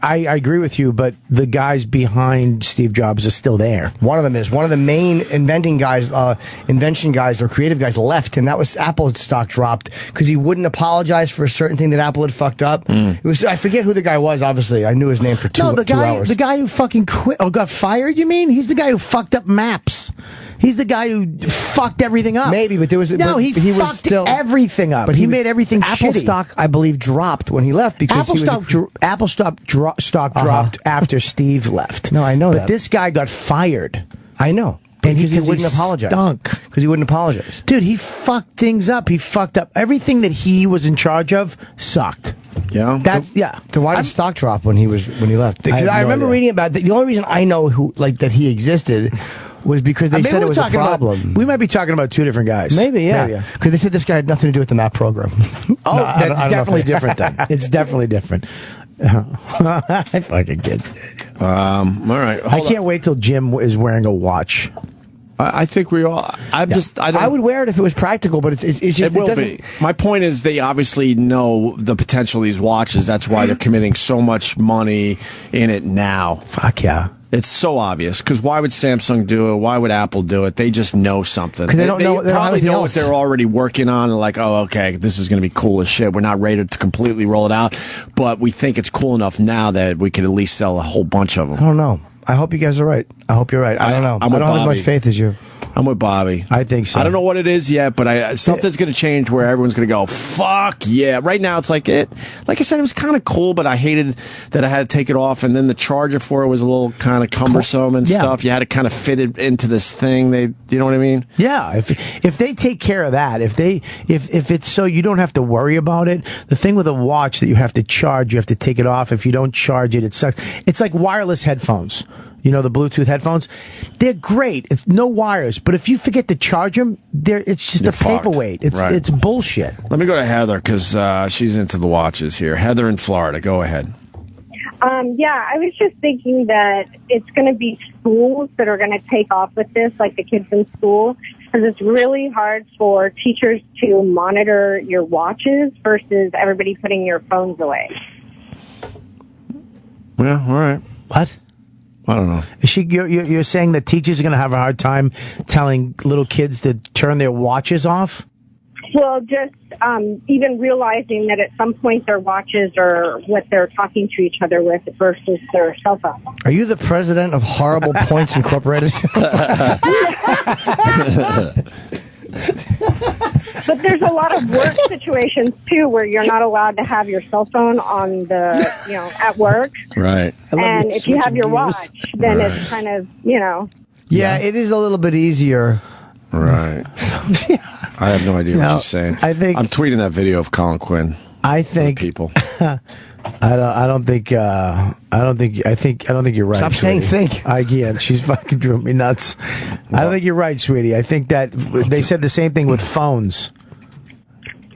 I agree with you. But the guys behind Steve Jobs are still there. One of them is one of the main invention guys or creative guys left, and that was Apple stock dropped because he wouldn't apologize for a certain thing that Apple had fucked up. It was, I forget who the guy was. Obviously, I knew his name for 2 hours. The guy who fucking quit or got fired. You mean he's the guy who fucked up Maps? He's the guy who fucked everything up. Maybe, but there was he was still everything up. But he made everything Apple shitty. stock, I believe, dropped when he left because Apple stock dropped after Steve left. No, I know but that. This guy got fired. I know. And because he wouldn't apologize. Because he wouldn't apologize. Dude, he fucked things up. He fucked up everything that he was in charge of. Sucked. Yeah. Then why did stock drop when he left? Because I remember reading about the only reason I know that he existed was because they said it was a problem. We might be talking about two different guys. Maybe, yeah. Because they said this guy had nothing to do with the map program. That's definitely different then. It's definitely different. I fucking get it. All right. I can't wait till Jim is wearing a watch. I think we all. I would wear it if it was practical, but it's just it will be. My point is, they obviously know the potential of these watches. That's why they're committing so much money in it now. Fuck yeah. It's so obvious. Because why would Samsung do it? Why would Apple do it? They just know something. Because they probably know what they're already working on. And like, oh, okay, this is going to be cool as shit. We're not ready to completely roll it out, but we think it's cool enough now that we could at least sell a whole bunch of them. I don't know. I hope you guys are right. I hope you're right. I don't know. I don't have as much faith as you. I'm with Bobby. I think so. I don't know what it is yet, but something's going to change where everyone's going to go, fuck yeah. Right now, it's like I said, it was kind of cool, but I hated that I had to take it off, and then the charger for it was a little kind of cumbersome and stuff. You had to kind of fit it into this thing. You know what I mean? Yeah. If they take care of that, if it's so you don't have to worry about it, the thing with a watch that you have to charge, you have to take it off. If you don't charge it, it sucks. It's like wireless headphones. You know, the Bluetooth headphones? They're great. It's no wires. But if you forget to charge them, it's just a paperweight. It's bullshit. Let me go to Heather, because she's into the watches here. Heather in Florida. Go ahead. Yeah, I was just thinking that it's going to be schools that are going to take off with this, like the kids in school, because it's really hard for teachers to monitor your watches versus everybody putting your phones away. Yeah, all right. What? I don't know. You're saying that teachers are going to have a hard time telling little kids to turn their watches off? Well, just even realizing that at some point their watches are what they're talking to each other with versus their cell phone. Are you the president of Horrible Points Incorporated? But there's a lot of work situations too where you're not allowed to have your cell phone on the, at work. Right. And if you have your watch, then it's kind of, Yeah, it is a little bit easier. Right. I have no idea what you're saying. I think I'm tweeting that video of Colin Quinn. I think people. I don't think you're right. Stop saying think. I can't. She's fucking drove me nuts. I don't think you're right, sweetie. I think that they said the same thing with phones.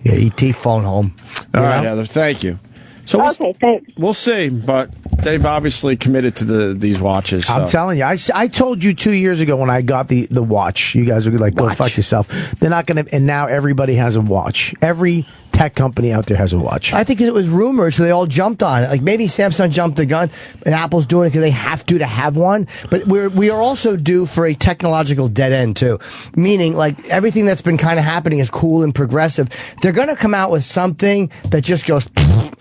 Yeah, ET phone home. All right, Heather. Thank you. So okay, thanks. We'll see, but they've obviously committed to these watches. So. I'm telling you, I told you 2 years ago when I got the watch. You guys were like, go fuck yourself. They're not going to, and now everybody has a watch. Every tech company out there has a watch. I think it was rumored, so they all jumped on it. Like maybe Samsung jumped the gun, and Apple's doing it because they have to have one. But we are also due for a technological dead end too, meaning like everything that's been kind of happening is cool and progressive. They're going to come out with something that just goes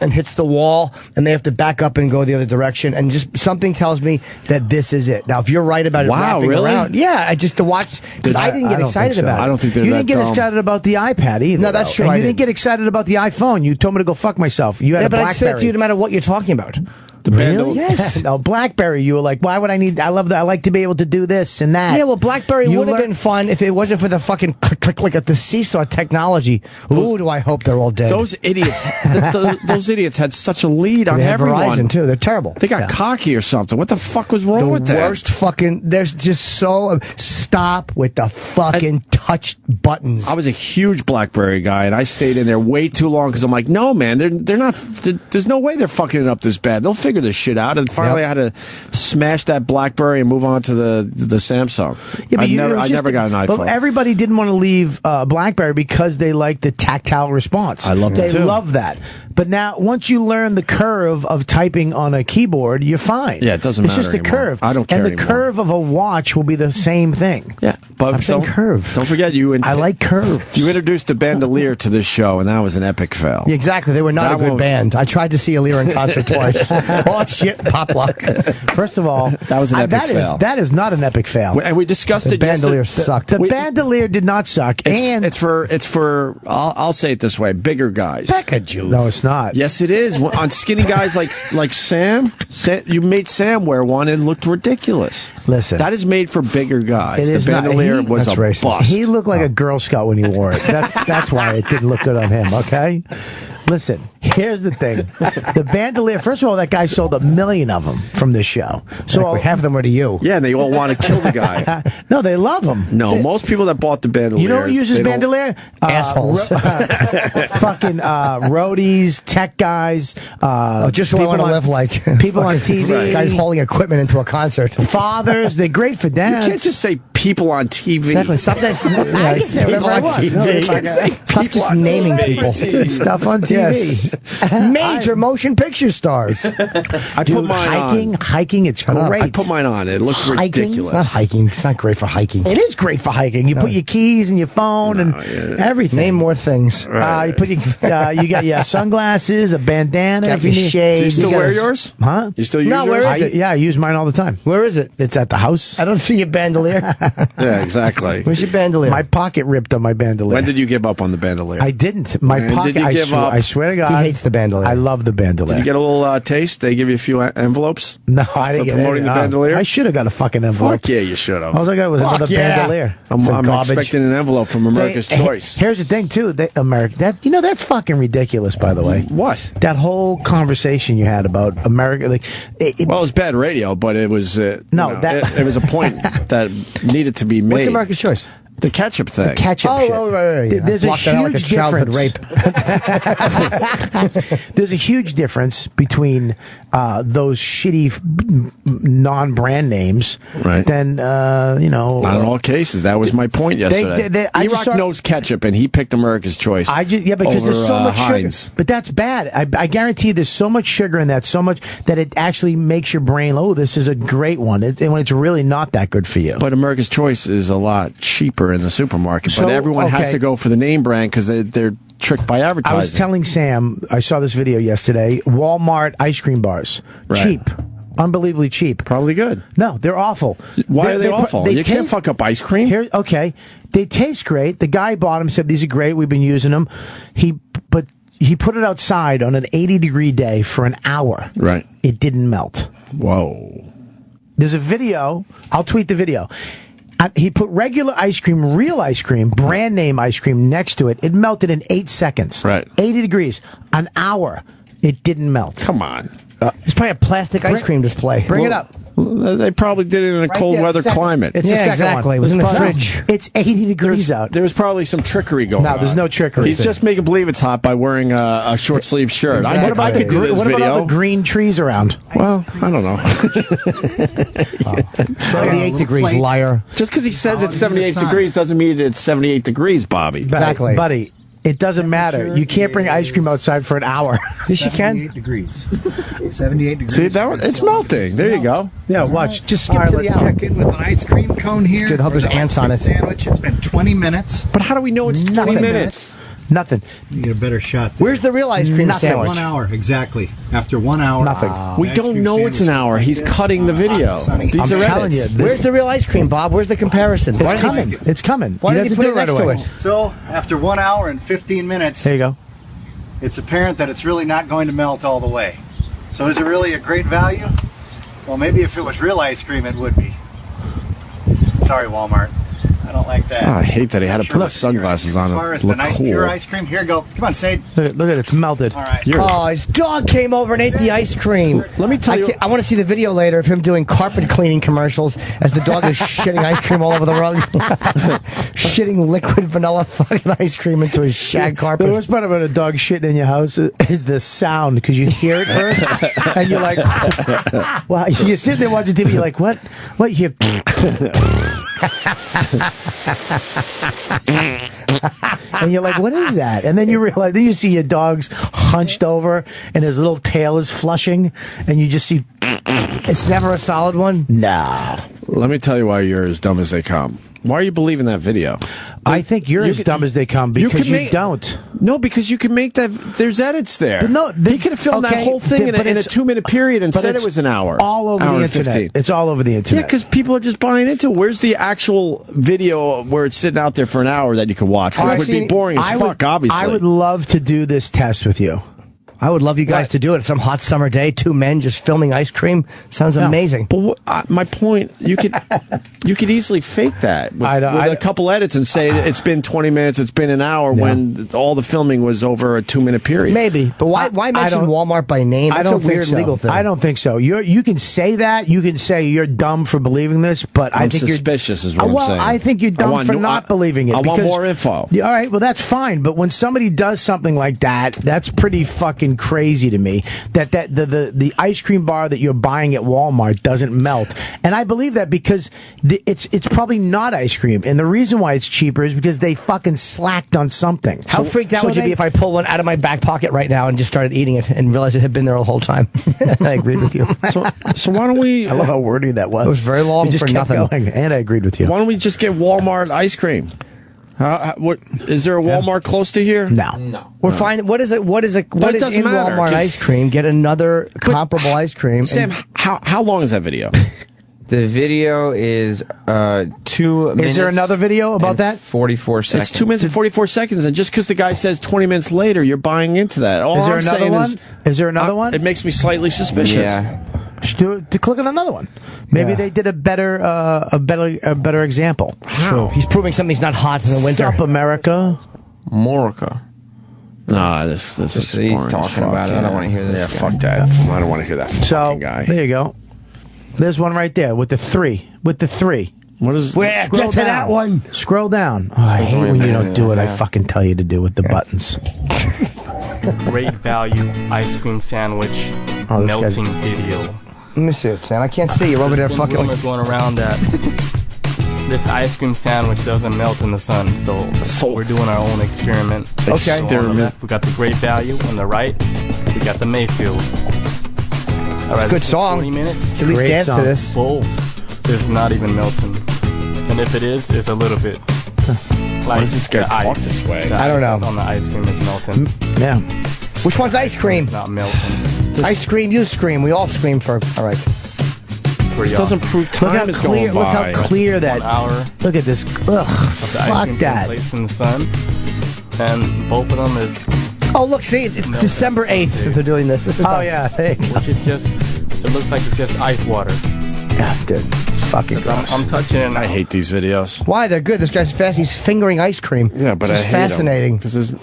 and hits the wall, and they have to back up and go the other direction. And just something tells me that this is it. Now, if you're right about it, wrapping around, yeah, the watch. Because I didn't get excited about it. I don't think you didn't get excited about the iPad either. No, that's true. And you didn't get excited about the iPhone. You told me to go fuck myself. You had a but BlackBerry. I'd say it to you no matter what you're talking about. Really? Yes. No, BlackBerry. You were like, why would I need? I love that. I like to be able to do this and that. Yeah, well, BlackBerry would have been fun if it wasn't for the fucking click at the seesaw technology. Ooh, do I hope they're all dead? Those idiots. Those idiots had such a lead on everyone. Verizon too. They're terrible. They got cocky or something. What the fuck was wrong with that? The worst fucking. There's just so stop with the fucking touch buttons. I was a huge BlackBerry guy, and I stayed in there way too long because I'm like, no, man, they're not. There's no way they're fucking it up this bad. They'll figure this shit out. And finally, I had to smash that BlackBerry and move on to the Samsung. Yeah, but I never got an iPhone. But everybody didn't want to leave BlackBerry because they like the tactile response. I love it too. They love that. But now, once you learn the curve of typing on a keyboard, you're fine. Yeah, it doesn't matter. It's just the curve. I don't care And the anymore. curve of a watch will be the same thing. Yeah, but Stop saying curve. Don't forget I like curves. You introduced the Bandolier to this show, and that was an epic fail. Yeah, exactly. They were not a good band. I tried to see Aaliyah in concert twice. Oh, shit, pop lock. First of all, that was an epic fail. That is not an epic fail. And we discussed the it Bandolier yesterday. sucked. The Bandolier did not suck. It's for I'll say it this way, bigger guys. No, it's not. Yes, it is. On skinny guys like Sam, you made Sam wear one and it looked ridiculous. Listen. That is made for bigger guys. It is the Bandolier not, was that's a racist. bust. He looked like a Girl Scout when he wore it. That's why it didn't look good on him, okay? Listen, here's the thing. The Bandolier, first of all, that guy sold 1 million of them from this show. So half of them were to you. Yeah, and they all want to kill the guy. No, they love him. No, most people that bought the Bandolier. You know who uses Bandolier? Assholes. Fucking roadies, tech guys. Just who I want to live like. People on TV. Guys hauling equipment into a concert. Fathers, they're great for dads. You can't just say people on TV. Exactly. Stop that. I can say whatever I want. Stop just naming people. Stuff on TV. Yes. Major motion picture stars. I put mine on. Hiking, it's great. I put mine on. It looks Hiking? ridiculous. It's not hiking. It's not great for hiking. It is great for hiking. You put your keys and your phone and everything. Name more things. You put you got your sunglasses, a bandana. Got If you your need. shades. Do you still You wear gotta- yours? Huh? You still use No, yours? where is it? Yeah, I use mine all the time. Where is it? It's at the house. I don't see your bandolier. Yeah, exactly. Where's your bandolier? My pocket ripped on my bandolier. When did you give up on the Bandolier? I didn't. My When pocket. did you give up? I swear to God, He hates the bandolier. I love the bandolier. Did you get a little taste? They give you a few envelopes? No, I didn't For get promoting the Bandolier? I should have got a fucking envelope. Fuck yeah, you should have. All I got was another bandolier. I'm garbage. expecting an envelope from America's Choice. Here's the thing, too. America. That's fucking ridiculous. By the way, What? that whole conversation you had about America, like, Well, it was bad radio, but it was No, it was a point that needed to be made. What's America's Choice? The ketchup thing. ketchup Oh, shit. right. There's a Blocked it out like a huge childhood difference. There's a huge difference between those shitty non-brand names, Right. than Not in all cases. That was my point yesterday. I just E-Rock saw- knows ketchup, and he picked America's Choice. Because over, there's so much Heinz. sugar. But that's bad. I guarantee you there's so much sugar in that, so much that it actually makes your brain, oh, this is a great one. And when it's really not that good for you. But America's Choice is a lot cheaper cheaper in the supermarket, So, but everyone has okay. to go for the name brand because they're tricked by advertising. I was telling Sam, I saw this video yesterday. Walmart ice cream bars, Right. cheap, unbelievably cheap. Probably good. No, they're awful. Why are they awful? You can't fuck up ice cream. Here, okay, they taste great. The guy bought them. Said these are great. We've been using them. But he put it outside on an 80-degree day for an hour. Right. It didn't melt. Whoa. There's a video. I'll tweet the video. He put regular ice cream, real ice cream, brand name ice cream next to it. It melted in 8 seconds. Right. 80 degrees. An hour. It didn't melt. Come on. It's probably a plastic ice cream display. Bring it up. They probably did it in a cold there, weather second. climate. It's the Yeah, second exactly. one. It was in the No, fridge. It's 80 degrees out. There was probably some trickery going on. No, there's no trickery. He's just making believe it's hot by wering a short sleeve shirt. What about I could do this what about all video. the green trees around? Well, I don't know. 78 degrees, liar. Just because he says it's 78 degrees doesn't mean it's 78 degrees, Bobby. Exactly. Buddy, it doesn't matter. You can't bring ice cream outside for an hour. Yes, you can. 78 degrees. 78 degrees. See, that one, it's melting. There you go. Yeah, watch. Just All skip right, to let's the hour. check in with an ice cream cone here. good. Hope for there's the ants ice on cream it. Sandwich. It's been 20 minutes. But how do we know it's 20 Nothing. minutes? Nothing. You get a better shot. There. Where's the real ice cream Nothing. sandwich? 1 hour, exactly. After 1 hour. Nothing. We ice don't cream know it's an sandwich hour. looks He's like this. cutting the video. Sunny. These I'm are telling edits. you, Where's the real ice cream, Bob? Where's the comparison? It's Why did he- coming. It's coming. Why You does have he to put do it it next right to away. it? So, after 1 hour and 15 minutes, There you go. it's apparent that it's really not going to melt all the way. So is it really a great value? Well, maybe if it was real ice cream, it would be. Sorry, Walmart. I don't like that. Oh, I hate that he had to Sure put looks his sunglasses good. on As far and as look the nice cool. pure ice cream, here you go. Come on, Sade. Look at it. It's melted. All right. Oh, his dog came over and ate the ice cream. Let me tell you- I want to see the video later of him doing carpet cleaning commercials as the dog is shitting ice cream all over the rug. Shitting liquid vanilla fucking ice cream into his shag The carpet. worst part about a dog shitting in your house is the sound, because you hear it first, and you're like, well, you're sitting there watching TV, you're like, what? What? You hear, and you're like, what is that? And then you realize, then you see your dog's hunched over, and his little tail is flushing, and you just see, It's never a solid one. no. Let me tell you why you're as dumb as they come. Why are you believing that video? I think you're as dumb as they come, because you don't. No, because you can make that. There's edits there. But no, they could have filmed that okay, whole thing but in a it's- 2-minute period and but said it it's was an hour. All over hour the and internet. 15. It's all over the Yeah, internet. because people are just buying into it. Where's the actual video where it's sitting out there for an hour that you could watch, which would be boring as fuck, obviously. I would love to do this test with you. I would love you guys to do it. Some hot summer day, two men just filming ice cream. Sounds amazing. But my point, you could easily fake that with a couple edits and say it's been 20 minutes, it's been an hour, when all the filming was over a 2-minute period. Maybe, but why mention Walmart by name? That's a weird legal thing. I don't think so. You can say that. You can say you're dumb for believing this, but I think suspicious is what I'm well, saying. I think you're dumb for not believing it. I want more info. Yeah, all right, well, that's fine. But when somebody does something like that, that's pretty fucking crazy to me. That the ice cream bar that you're buying at Walmart doesn't melt, and I believe that because it's probably not ice cream, and the reason why it's cheaper is because they fucking slacked on something. How freaked out would you be if I pulled one out of my back pocket right now and just started eating it and realized it had been there the whole time? I agreed with you. So why don't we? I love how wordy that was. It was very long You just for kept nothing. going, and I agreed with you. Why don't we just get Walmart ice cream? What is there a Walmart close to here? No. We're finding what is in doesn't matter, Walmart 'cause- ice cream. Get another comparable ice cream. Sam, how long is that video? The video is 2 minutes. Is there another video about and that? 44 seconds. It's 2 minutes and 44 seconds, and just because the guy says 20 minutes later, you're buying into that. All Is there I'm another saying one? Is there another one? It makes me slightly suspicious. Yeah. To click on another one. Maybe they did a better example. True. He's proving something's not hot in the winter. South America. Morica. Nah, this is He's boring as talking fuck, about it. I don't wanna hear this Yeah, guy. fuck that. I don't want to hear that So fucking guy. there you go. There's one right there with the three. What is? Get to that one. Scroll down. Oh, I hate when you don't do what I fucking tell you to do with the buttons. Great value ice cream sandwich Oh, this guy's- melting video. Let me see it, Sam. I can't see. You're over there There's fucking. rumors going around that this ice cream sandwich doesn't melt in the sun, so we're doing our own experiment. Okay. So on the left, we got the Great Value. On the right, we got the Mayfield. All right, Good this is song. 40 minutes. At least Great dance song. to this. Both is not even melting, and if it is, it's a little bit. Why does this guy talk this way? I don't know. On the ice cream is melting. Yeah. Which one's ice cream? It's not melting. I scream, you scream. We all scream for. All right. This doesn't prove time is going by. Look how clear that. 1 hour. Look at this. Ugh. Of the ice Fuck cream that. placed in the sun, and both of them is. Oh, look, see, it's December 8th that they're doing this. This is yeah. Which is just. It looks like it's just ice water. Yeah, dude. It's fucking gross. I'm touching it. I hate these videos. Why? They're good. This guy's fast. He's fingering ice cream. Yeah, but I hate fascinating. because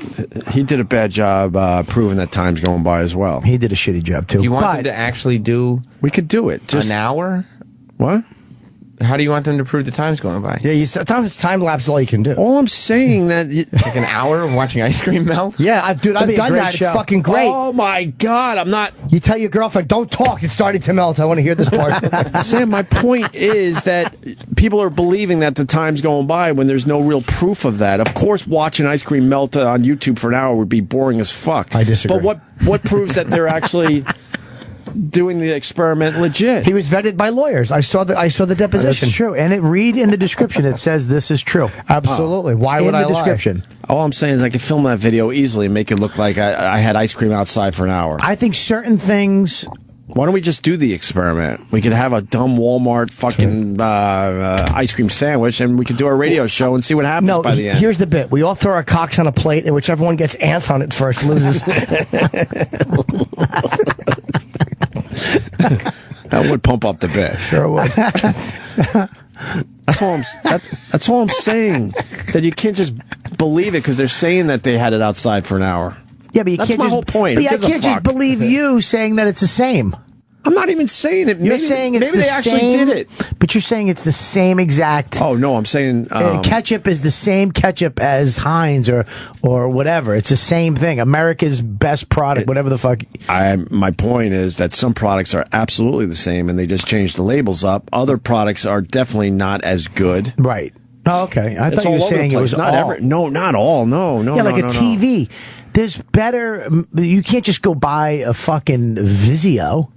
he did a bad job proving that time's going by as well. He did a shitty job too. You want them to actually do? We could do it. Just an hour? What? How do you want them to prove the time's going by? Yeah, sometimes time lapse is all you can do. All I'm saying that like an hour of watching ice cream melt. Yeah, I've done that. It's fucking great. Oh my God, I'm not. You tell your girlfriend, don't talk. It's starting to melt. I want to hear this part. Sam, my point is that people are believing that the time's going by when there's no real proof of that. Of course, watching ice cream melt on YouTube for an hour would be boring as fuck. I disagree. But what proves that they're actually doing the experiment legit? He was vetted by lawyers. I saw the deposition. That's true, and read in the description. It says this is true. Absolutely. Why would I lie? In the description. All I'm saying is I could film that video easily and make it look like I had ice cream outside for an hour. I think certain things. Why don't we just do the experiment? We could have a dumb Walmart fucking ice cream sandwich, and we could do our radio show and see what happens by the end. Here's the bit. We all throw our cocks on a plate, and whichever one gets ants on it first loses. That would pump up the bit. Sure would. That's all I'm saying. That you can't just believe it because they're saying that they had it outside for an hour. Yeah, but That's my whole point. But I can't just believe you saying that it's the same. I'm not even saying it. You're saying it's maybe the they actually same, did it. But you're saying it's the same exact. Oh no, I'm saying ketchup is the same ketchup as Heinz or whatever. It's the same thing. America's best product, whatever the fuck. My point is that some products are absolutely the same, and they just change the labels up. Other products are definitely not as good. Right. Oh, okay. I thought you were saying it was not all. No, not all. No. Yeah, like a TV. There's better. You can't just go buy a fucking Vizio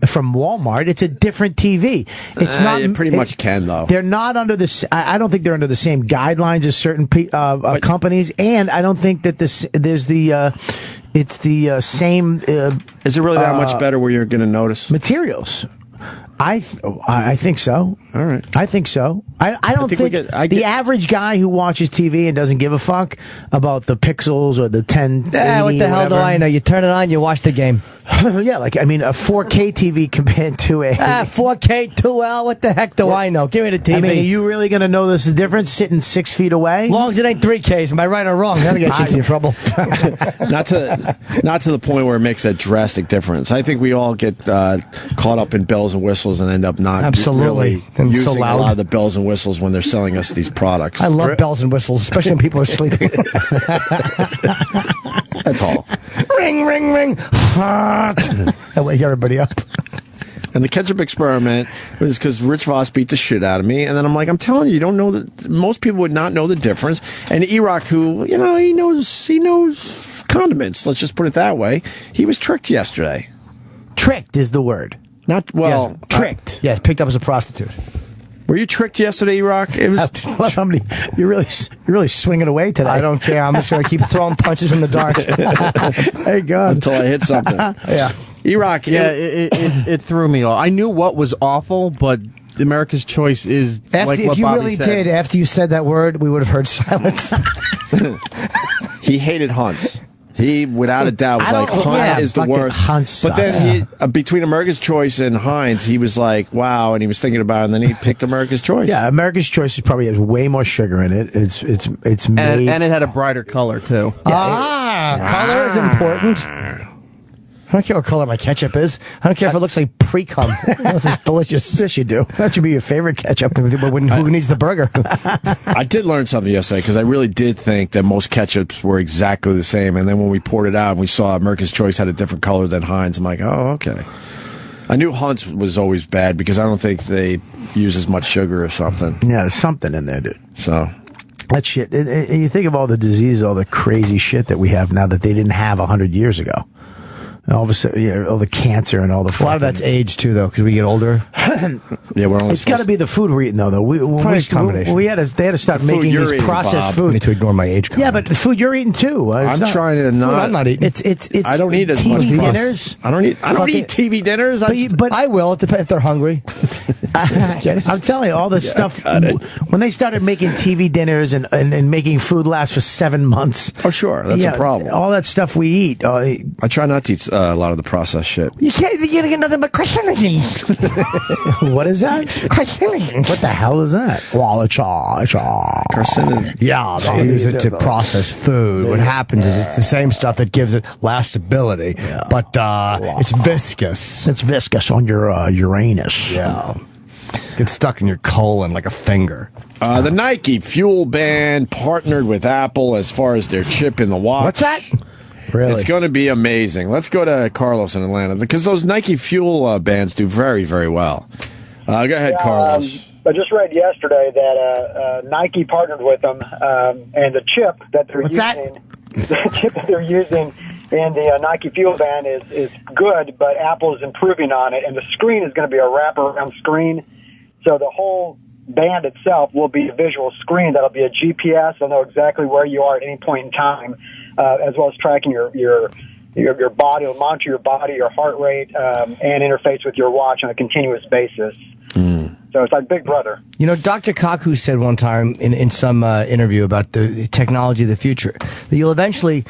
from Walmart. It's a different TV. It's not. You pretty much can though. They're not under the. I don't think they're under the same guidelines as certain companies, and I don't think that there's the. It's the same. Is it really that much better where you're going to notice materials? I think so. All right. I think so. I don't think the average guy who watches TV and doesn't give a fuck about the pixels or the 10. Yeah, what the hell do I know? You turn it on, you watch the game. Yeah, like, I mean, a 4K TV compared to a... 4K 2L, what the heck do I know? Give me the TV. I mean, are you really going to know this difference sitting 6 feet away? As long as it ain't 3Ks, am I right or wrong? That'll get you in trouble. Not to the point where it makes a drastic difference. I think we all get caught up in bells and whistles and end up not really and using so a lot of the bells and whistles when they're selling us these products. I love bells and whistles, especially when people are sleeping. That's all. Ring, ring, ring. That wake everybody up. And the ketchup experiment was because Rich Voss beat the shit out of me, and then I'm like, I'm telling you, you don't know that. Most people would not know the difference. And E-Rock, who he knows condiments. Let's just put it that way. He was tricked yesterday. Tricked is the word. Not well. Yeah, tricked. Yeah, picked up as a prostitute. Were you tricked yesterday, E-Rock? It was. You're really swinging away today. I don't care. I'm just going to keep throwing punches in the dark. Hey, God. Until I hit something. Yeah. E-Rock. Yeah, it threw me off. I knew what was awful, but America's Choice is like what Bobby said. If you really did, after you said that word, we would have heard silence. He hated Hunt's. He, without a doubt, was like, Hunt's is the worst. Hunt's but then between America's Choice and Heinz, he was like, wow, and he was thinking about it, and then he picked America's Choice. Yeah, America's Choice probably has way more sugar in it. It's made... And it had a brighter color, too. Color is important. I don't care what color my ketchup is. I don't care if it looks like pre-cum. This is delicious. Yes, you do. That should be your favorite ketchup. Who needs the burger? I did learn something yesterday because I really did think that most ketchups were exactly the same. And then when we poured it out and we saw America's Choice had a different color than Heinz, I'm like, oh, okay. I knew Hunt's was always bad because I don't think they use as much sugar or something. Yeah, there's something in there, dude. So... that shit. And you think of all the diseases, all the crazy shit that we have now that they didn't have 100 years ago. All of a sudden, all the cancer and all the. A lot of that's age too, though, because we get older. Yeah, we're only. It's got to be the food we're eating, though. Combination. They had to start making these processed food. I need to ignore my age. Yeah, but the food you're eating too. I'm trying to not. I'm not eating. It's. I don't eat as much TV dinners. I don't eat TV dinners. But I will. It depends if they're hungry. I'm telling you, all this stuff. When they started making TV dinners and making food last for 7 months. Oh, sure, that's a problem. All that stuff we eat. I try not to eat a lot of the processed shit. You're gonna get nothing but carcinogens. What is that? Carcinogens. What the hell is that? Carcinogen. Yeah, they use it to process food. What happens is it's the same stuff that gives it lastability, but it's viscous. It's viscous on your Uranus. Yeah. Gets stuck in your colon like a finger. The Nike Fuel Band partnered with Apple as far as their chip in the watch. What's that? Really? It's going to be amazing. Let's go to Carlos in Atlanta because those Nike Fuel bands do very, very well. Go ahead, Carlos. I just read yesterday that Nike partnered with them, and the chip that they're using in the Nike Fuel Band is good, but Apple is improving on it, and the screen is going to be a wraparound screen. So the whole band itself will be a visual screen that'll be a GPS. It'll know exactly where you are at any point in time, as well as tracking your body. It'll monitor your body, your heart rate, and interface with your watch on a continuous basis. So it's like Big Brother. You know, Dr. Kaku said one time in some interview about the technology of the future that you'll eventually,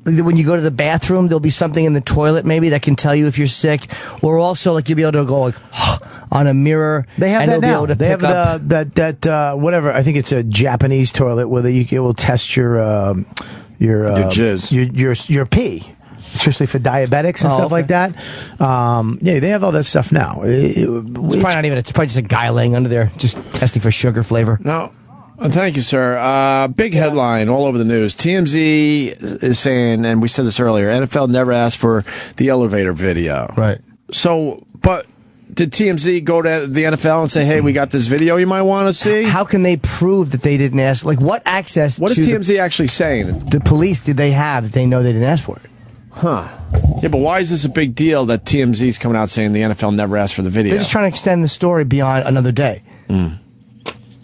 when you go to the bathroom, there'll be something in the toilet maybe that can tell you if you're sick, or also like you'll be able to go like on a mirror. They have that now. They have that whatever. I think it's a Japanese toilet where it will test your jizz, your pee. Especially for diabetics and stuff like that. Yeah, they have all that stuff now. It's probably not even. It's probably just a guy laying under there, just testing for sugar flavor. No. Thank you, sir. Big headline all over the news. TMZ is saying, and we said this earlier, NFL never asked for the elevator video. Right. So, but did TMZ go to the NFL and say, hey, we got this video you might want to see? How can they prove that they didn't ask? Like, what access What is TMZ actually saying? The police, did they have that they know they didn't ask for it? Huh. Yeah, but why is this a big deal that TMZ's coming out saying the NFL never asked for the video? They're just trying to extend the story beyond another day. Can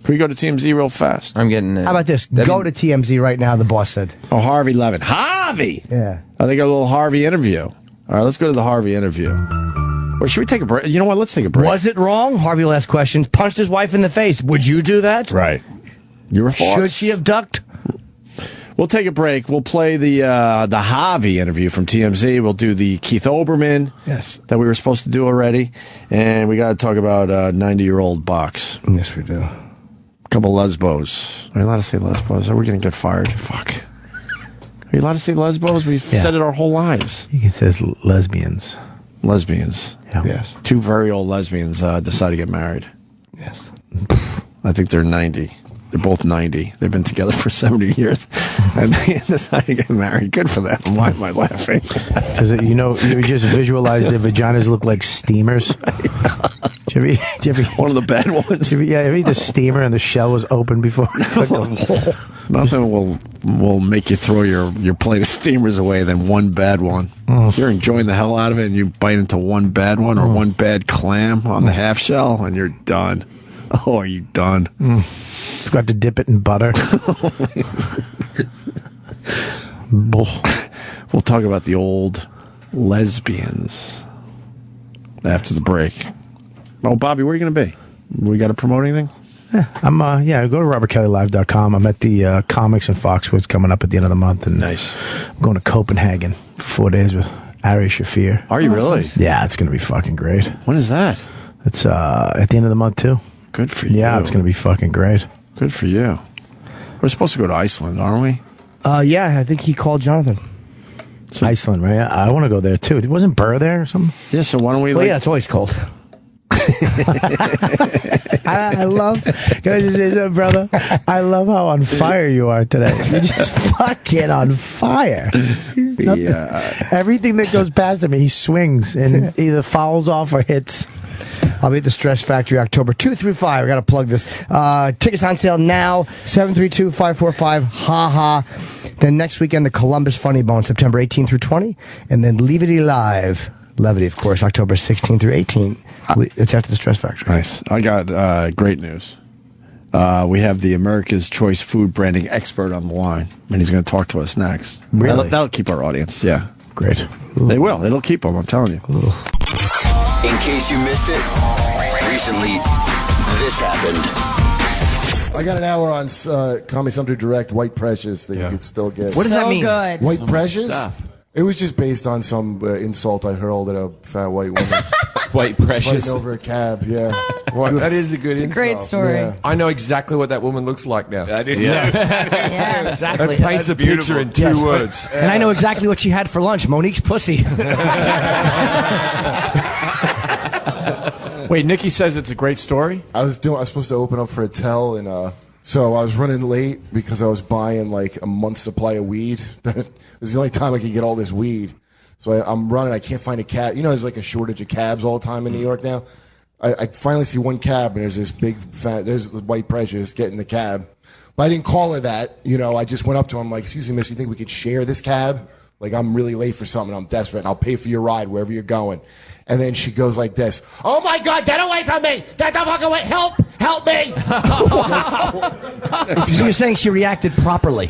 we go to TMZ real fast? I'm getting it. How about this? Go to TMZ right now, the boss said. Oh, Harvey Levin. Harvey! Yeah. Oh, they got a little Harvey interview. All right, let's go to the Harvey interview. Or should we take a break? You know what? Let's take a break. Was it wrong? Harvey will ask questions. Punched his wife in the face. Would you do that? Right. Your thoughts? Should she have ducked? We'll take a break. We'll play the Harvey interview from TMZ. We'll do the Keith Olbermann that we were supposed to do already. And we got to talk about 90-year-old Box. Yes, we do. A couple lesbos. Are you allowed to say lesbos? Are we going to get fired? Fuck. Are you allowed to say lesbos? We've said it our whole lives. You can say lesbians. Lesbians. Yeah. Yes. Two very old lesbians decide to get married. Yes. I think they're 90. They're both 90. They've been together for 70 years. And they decided to get married. Good for them. Why am I laughing? Because, you just visualize their vaginas look like steamers. Did you ever one of the bad ones? Ever eat the steamer and the shell was open before? Nothing will make you throw your plate of steamers away than one bad one. You're enjoying the hell out of it and you bite into one bad one or one bad clam on the half shell and you're done. Oh, are you done? Forgot to dip it in butter. We'll talk about the old lesbians after the break. Oh, Bobby, where are you going to be? We got to promote anything? Yeah, go to robertkellylive.com. I'm at the Comics in Foxwoods coming up at the end of the month. And nice. I'm going to Copenhagen for 4 days with Ari Shafir. Are you really? Yeah, it's going to be fucking great. When is that? It's at the end of the month, too. Good for you. Yeah, it's going to be fucking great. Good for you. We're supposed to go to Iceland, aren't we? Yeah, I think he called Jonathan. So, Iceland, right? I want to go there, too. Wasn't Burr there or something? Yeah, so why don't we... Well, yeah, it's always cold. I love, can I just say something, brother? I love how on fire you are today. You're just fucking on fire. Everything that goes past him, he swings and either fouls off or hits. I'll be at the Stress Factory October 2 through 5. I got to plug this. Tickets on sale now, 732-545-HA-HA. Then next weekend, the Columbus Funny Bone, September 18 through 20. And then Levity Live, Levity, of course, October 16 through 18. It's after the Stress Factory. Nice. I got great news. We have the America's Choice food branding expert on the line, and he's going to talk to us next. Really? That'll keep our audience, yeah. Great. They will. It'll keep them, I'm telling you. In case you missed it, recently, this happened. I got an hour on Comedy Central Direct, White Precious, that you could still get. What does that mean? Good. White Precious? It was just based on some insult I hurled at a fat white woman. White Precious. Fighting over a cab, yeah. Well, that is a good insult. Great story. Yeah. Yeah. I know exactly what that woman looks like now. I did Exactly. That paints a picture in 2 words. And I know exactly what she had for lunch. Monique's pussy. Wait, Nikki says it's a great story? I was supposed to open up for a tell, and so I was running late because I was buying like a month's supply of weed. It was the only time I could get all this weed. So I'm running. I can't find a cab. You know, there's like a shortage of cabs all the time in New York now. I finally see one cab, and there's this big fat. There's the White Precious getting the cab, but I didn't call her that. You know, I just went up to him like, "Excuse me, miss, you think we could share this cab? Like, I'm really late for something. I'm desperate, and I'll pay for your ride wherever you're going." And then she goes like this, "Oh my God, get away from me! Get the fuck away! Help me!" So you're saying she reacted properly.